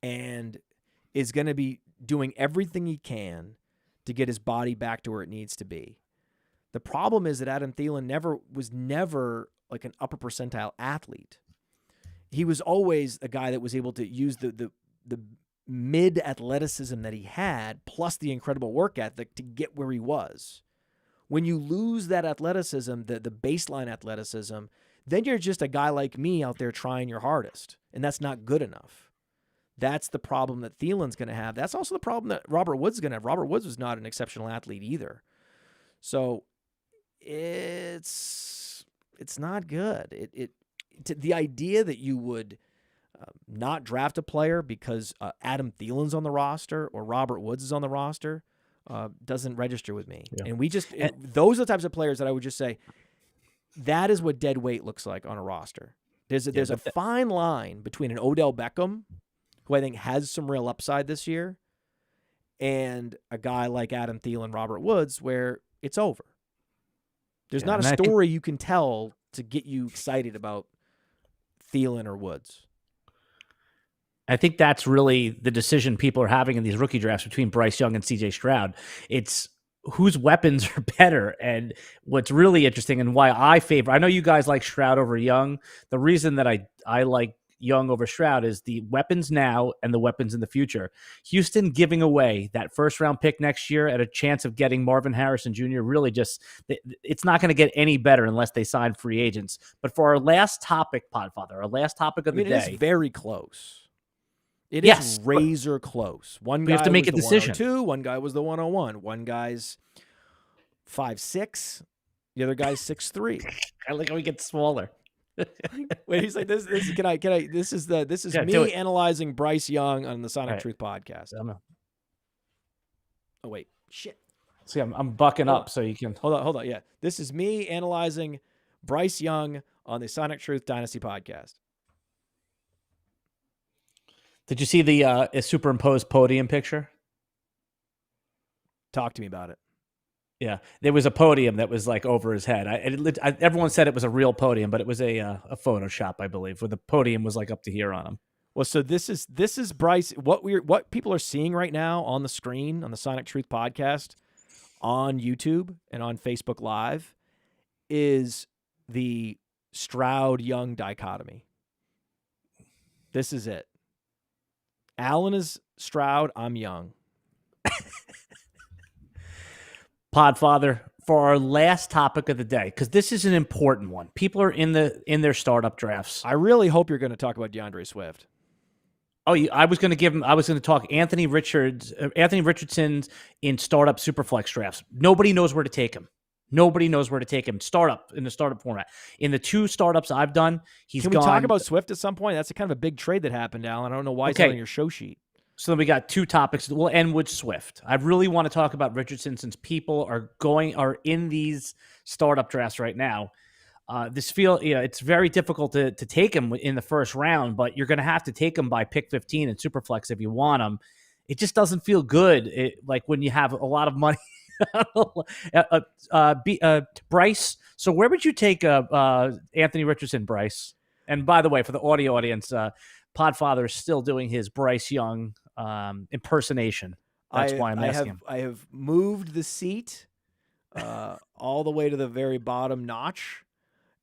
and is going to be doing everything he can to get his body back to where it needs to be. The problem is that Adam Thielen was never like an upper percentile athlete. He was always a guy that was able to use the mid athleticism that he had plus the incredible work ethic to get where he was. When you lose that athleticism, the baseline athleticism, then you're just a guy like me out there trying your hardest, and that's not good enough. That's the problem that Thielen's going to have. That's also the problem that Robert Woods is going to have. Robert Woods was not an exceptional athlete either. So it's not good. The idea that you would not draft a player because Adam Thielen's on the roster or Robert Woods is on the roster doesn't register with me. Yeah. And those are the types of players that I would just say that is what dead weight looks like on a roster. There's a fine line between an Odell Beckham, who I think has some real upside this year, and a guy like Adam Thielen, Robert Woods, where it's over. There's not a story you can tell to get you excited about Thielen or Woods. I think that's really the decision people are having in these rookie drafts between Bryce Young and CJ Stroud. It's whose weapons are better. And what's really interesting and why I know you guys like Stroud over Young. The reason that I like Young over Stroud is the weapons now and the weapons in the future. Houston giving away that first round pick next year at a chance of getting Marvin Harrison Jr. really just, it's not going to get any better unless they sign free agents. But for our last topic, Podfather, our last topic of the day. It is very close. It is razor close. One guy have to make a was the decision. 102, one guy was the 101. One guy's 5'6", the other guy's 6'3". I like how he gets smaller. Wait, he's like this is me analyzing Bryce Young on the Sonic Truth podcast. Oh wait, shit. See, I'm bucking up so you can hold on. Yeah, this is me analyzing Bryce Young on the Sonic Truth Dynasty podcast. Did you see the superimposed podium picture? Talk to me about it. Yeah, there was a podium that was like over his head. Everyone said it was a real podium, but it was a Photoshop, I believe, where the podium was like up to here on him. Well, so this is Bryce. What people are seeing right now on the screen on the Sonic Truth podcast on YouTube and on Facebook Live is the Stroud Young dichotomy. This is it. Allen is Stroud. I'm Young. Podfather, for our last topic of the day, because this is an important one. People are in their startup drafts. I really hope you're going to talk about DeAndre Swift. Oh, I was going to talk Anthony Richardson in startup superflex drafts. Nobody knows where to take him. Startup in the startup format. In the two startups I've done, Can we talk about Swift at some point? That's a kind of a big trade that happened, Alan. I don't know why it's not on your show sheet. So then we got two topics. We'll end with Swift. I really want to talk about Richardson since people are in these startup drafts right now. It's very difficult to take him in the first round, but you're going to have to take him by pick 15 in Superflex if you want him. It just doesn't feel good. Like when you have a lot of money. Bryce. So where would you take Anthony Richardson, Bryce? And by the way, for the audio audience, Podfather is still doing his Bryce Young impersonation. That's why I'm asking him. I have moved the seat all the way to the very bottom notch,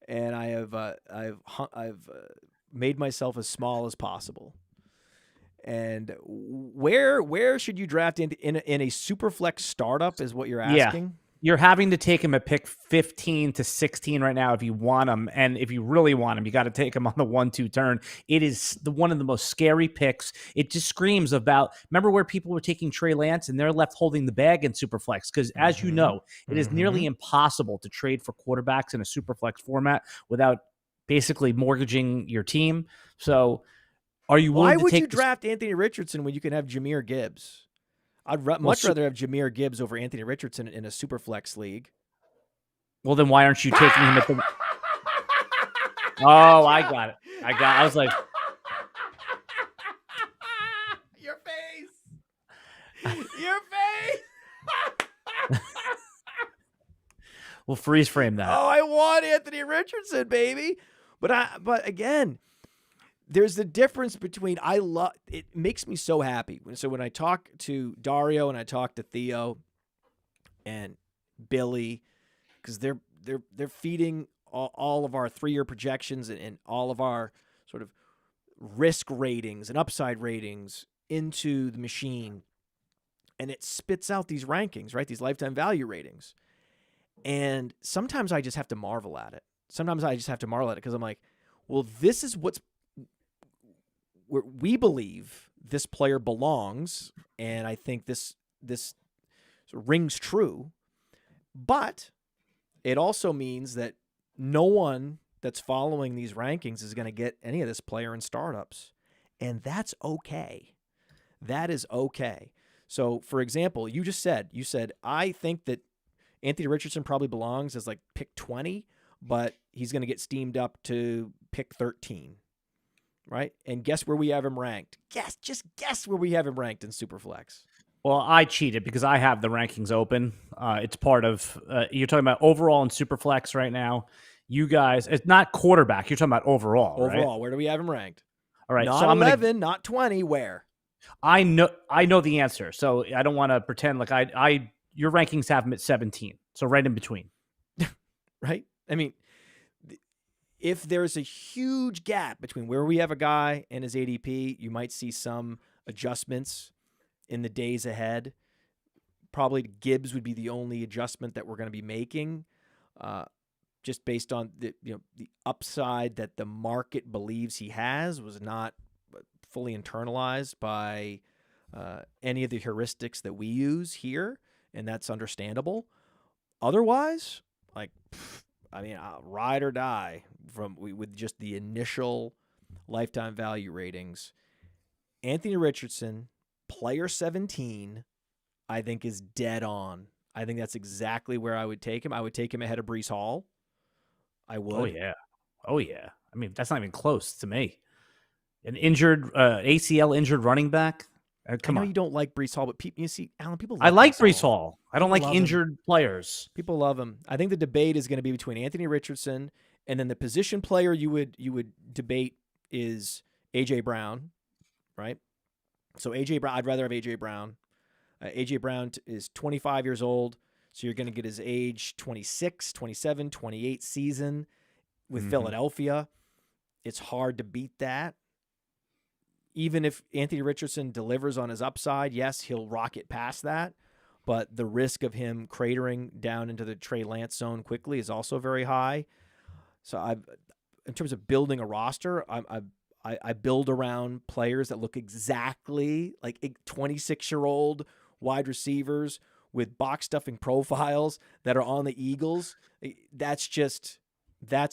and I've made myself as small as possible. And where should you draft in a Superflex startup is what you're asking? Yeah. You're having to take him at pick 15 to 16 right now if you want him. And if you really want him, you got to take him on the 1-2 turn. It is one of the most scary picks. It just screams about, remember where people were taking Trey Lance and they're left holding the bag in Superflex? Because as you know, it is nearly impossible to trade for quarterbacks in a Superflex format without basically mortgaging your team. So are you willing to take... Why would you draft Anthony Richardson when you can have Jahmyr Gibbs? I'd much rather have Jamir Gibbs over Anthony Richardson in a Superflex league. Well, then why aren't you taking him at the... Oh, I got it. I was like... Your face! Your face! We'll freeze frame that. Oh, I want Anthony Richardson, baby. But again... There's the difference between it makes me so happy. So when I talk to Dario and I talk to Theo and Billy, because they're feeding all of our 3-year projections and all of our sort of risk ratings and upside ratings into the machine, and it spits out these rankings, right? These lifetime value ratings. And sometimes I just have to marvel at it. Because I'm like, well, this is where we believe this player belongs, and I think this rings true. But it also means that no one that's following these rankings is going to get any of this player in startups. And that's okay. That is okay. So, for example, you said, I think that Anthony Richardson probably belongs as like pick 20, but he's going to get steamed up to pick 13, right? And guess where we have him ranked? Just guess where we have him ranked in Superflex. Well, I cheated because I have the rankings open. It's part of you're talking about overall and Superflex right now. You guys, it's not quarterback. You're talking about overall. Overall, right? Where do we have him ranked? All right, Not so 11, not 20. Where? I know the answer, so I don't want to pretend like I. Your rankings have him at 17, so right in between. Right? I mean, if there's a huge gap between where we have a guy and his ADP, you might see some adjustments in the days ahead. Probably Gibbs would be the only adjustment that we're going to be making, just based on the upside that the market believes he has was not fully internalized by any of the heuristics that we use here, and that's understandable. Otherwise, ride or die with just the initial lifetime value ratings. Anthony Richardson, player 17, I think is dead on. I think that's exactly where I would take him. I would take him ahead of Breece Hall. I would. Oh yeah. I mean, that's not even close to me. An injured ACL injured running back. Come I know on. you don't like Breece Hall, but Alan, people love I like Breece Breece Hall. I don't like injured players. People love him. I think the debate is going to be between Anthony Richardson and then the position player you would debate is AJ Brown, right? So AJ Brown, I'd rather have AJ Brown. AJ Brown is 25 years old, so you're going to get his age 26, 27, 28 season with Philadelphia. It's hard to beat that. Even if Anthony Richardson delivers on his upside, yes, he'll rocket past that. But the risk of him cratering down into the Trey Lance zone quickly is also very high. So in terms of building a roster, I build around players that look exactly like 26-year-old wide receivers with box stuffing profiles that are on the Eagles. That's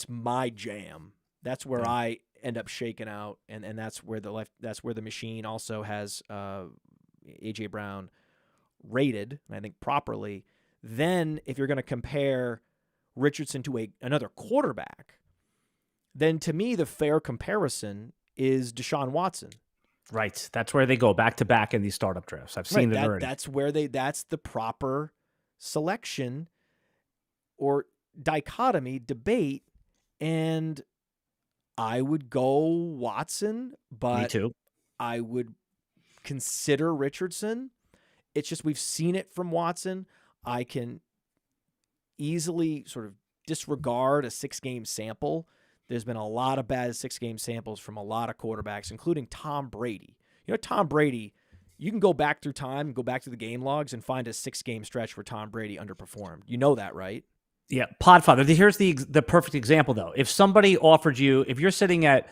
my jam. That's where I end up shaking out, and that's where the machine also has AJ Brown rated, I think properly. Then if you're going to compare Richardson to another quarterback, then to me the fair comparison is Deshaun Watson. Right. That's where they go back to back in these startup drafts. I've seen it already. That's the proper selection or dichotomy debate, and I would go Watson, but Me too. I would consider Richardson. It's just we've seen it from Watson. I can easily sort of disregard a 6-game sample. There's been a lot of bad 6-game samples from a lot of quarterbacks, including Tom Brady. Tom Brady, you can go back through time, go back to the game logs, and find a 6-game stretch where Tom Brady underperformed. You know that, right? Yeah, Podfather. Here's the perfect example, though. If somebody offered you, if you're sitting at,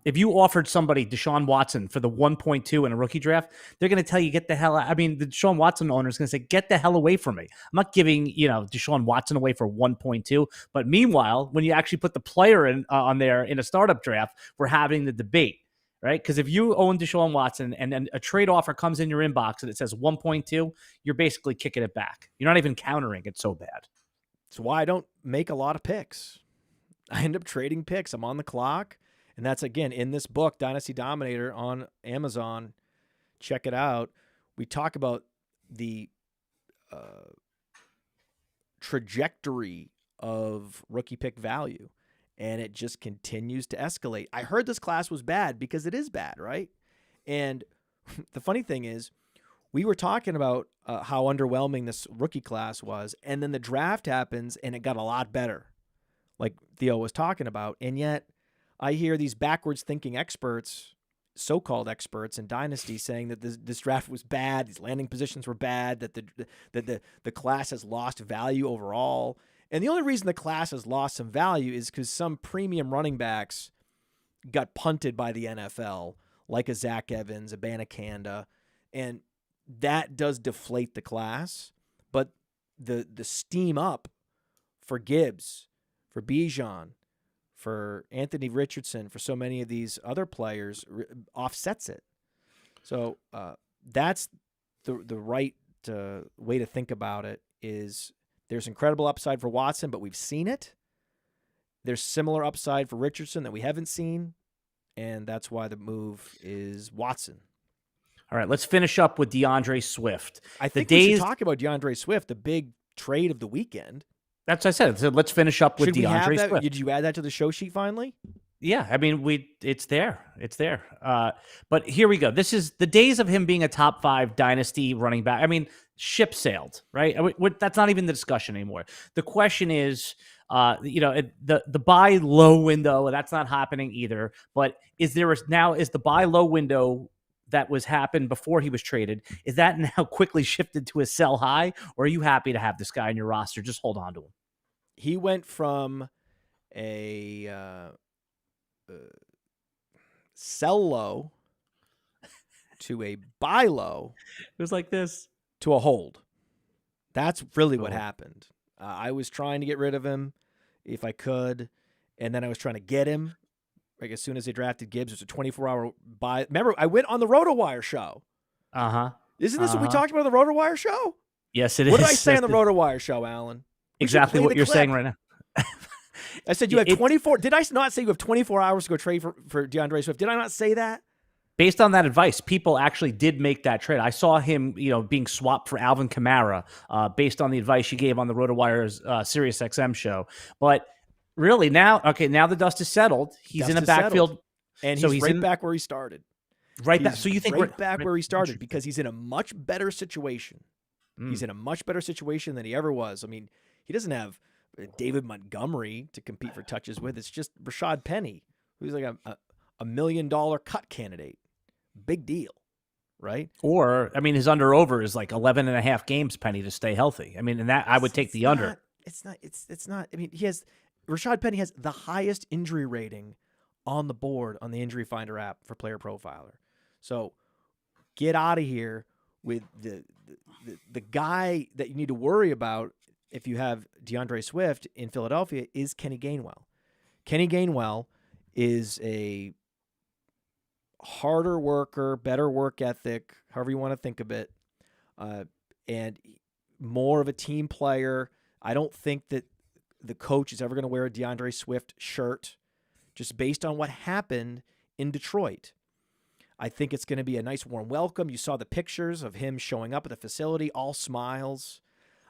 if you offered somebody Deshaun Watson for the 1.2 in a rookie draft, they're going to tell you, get the hell out. I mean, the Deshaun Watson owner is going to say, get the hell away from me. I'm not giving, Deshaun Watson away for 1.2. But meanwhile, when you actually put the player in on there in a startup draft, we're having the debate, right? Because if you own Deshaun Watson and then a trade offer comes in your inbox and it says 1.2, you're basically kicking it back. You're not even countering it so bad. That's why I don't make a lot of picks. I end up trading picks. I'm on the clock. And that's, again, in this book, Dynasty Dominator on Amazon. Check it out. We talk about the trajectory of rookie pick value, and it just continues to escalate. I heard this class was bad because it is bad, right? And the funny thing is, we were talking about how underwhelming this rookie class was, and then the draft happens, and it got a lot better, like Theo was talking about. And yet I hear these backwards-thinking experts, so-called experts in Dynasty, saying that this draft was bad, these landing positions were bad, that the class has lost value overall. And the only reason the class has lost some value is because some premium running backs got punted by the NFL, like a Zach Evans, a Banacanda, and that does deflate the class. But the steam up for Gibbs, for Bijan, for Anthony Richardson, for so many of these other players offsets it. So that's the right way to think about it. Is there's incredible upside for Watson, but we've seen it. There's similar upside for Richardson that we haven't seen, and that's why the move is Watson. All right, let's finish up with DeAndre Swift. I think we should talk about DeAndre Swift, the big trade of the weekend. That's what I said. So let's finish up with DeAndre Swift. Did you add that to the show sheet finally? Yeah, I mean, it's there. It's there. But here we go. This is the days of him being a top 5 dynasty running back. I mean, ship sailed, right? That's not even the discussion anymore. The question is, the buy low window, that's not happening either. But is the buy low window that was happened before he was traded, is that now quickly shifted to a sell high, or are you happy to have this guy in your roster? Just hold on to him. He went from a sell low to a buy low. It was like this. To a hold. That's really what happened. I was trying to get rid of him if I could, and then I was trying to get him. Like as soon as they drafted Gibbs, it was a 24-hour buy. Remember, I went on the RotoWire show. Isn't this what we talked about on the RotoWire show? Yes, it is. What did I say on the RotoWire show, Alan? Exactly what you're saying right now. I said you have 24. Did I not say you have 24 hours to go trade for DeAndre Swift? Did I not say that? Based on that advice, people actually did make that trade. I saw him, being swapped for Alvin Kamara based on the advice you gave on the RotoWire's SiriusXM show. But really now the dust is settled. He's in a backfield. And he's right back where he started. Right back. So you think right back where he started because he's in a much better situation. He's in a much better situation than he ever was. I mean, he doesn't have David Montgomery to compete for touches with. It's just Rashad Penny, who's like a $1 million cut candidate. Big deal, right? Or, I mean, his under-over is like 11 and a half games, Penny, to stay healthy. I mean, and that I would take the under. It's not. I mean, Rashad Penny has the highest injury rating on the board on the Injury Finder app for Player Profiler. So get out of here with the guy that you need to worry about if you have DeAndre Swift in Philadelphia is Kenny Gainwell. Kenny Gainwell is a harder worker, better work ethic, however you want to think of it, and more of a team player. I don't think that the coach is ever going to wear a DeAndre Swift shirt just based on what happened in Detroit. I think it's going to be a nice warm welcome. You saw the pictures of him showing up at the facility, all smiles.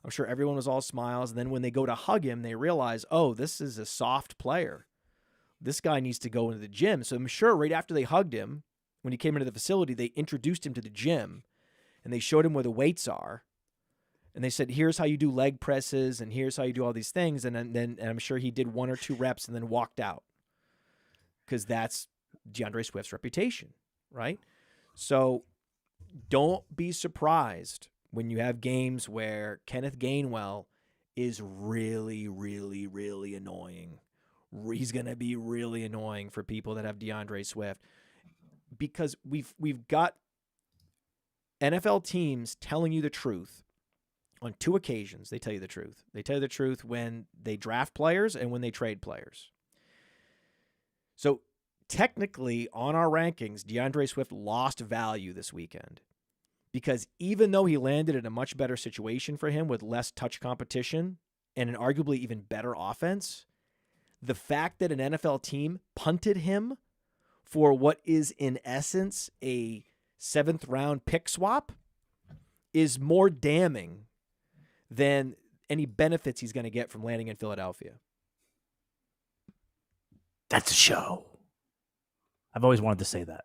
I'm sure everyone was all smiles. And then when they go to hug him, they realize, oh, this is a soft player. This guy needs to go into the gym. So I'm sure right after they hugged him, when he came into the facility, they introduced him to the gym and they showed him where the weights are. And they said, here's how you do leg presses and here's how you do all these things. And then I'm sure he did 1 or 2 reps and then walked out because that's DeAndre Swift's reputation, right? So don't be surprised when you have games where Kenneth Gainwell is really, really, really annoying. He's going to be really annoying for people that have DeAndre Swift because we've got NFL teams telling you the truth. On 2 occasions, they tell you the truth. They tell you the truth when they draft players and when they trade players. So technically, on our rankings, DeAndre Swift lost value this weekend because even though he landed in a much better situation for him with less touch competition and an arguably even better offense, the fact that an NFL team punted him for what is in essence a 7th-round pick swap is more damning than any benefits he's going to get from landing in Philadelphia. That's a show. I've always wanted to say that.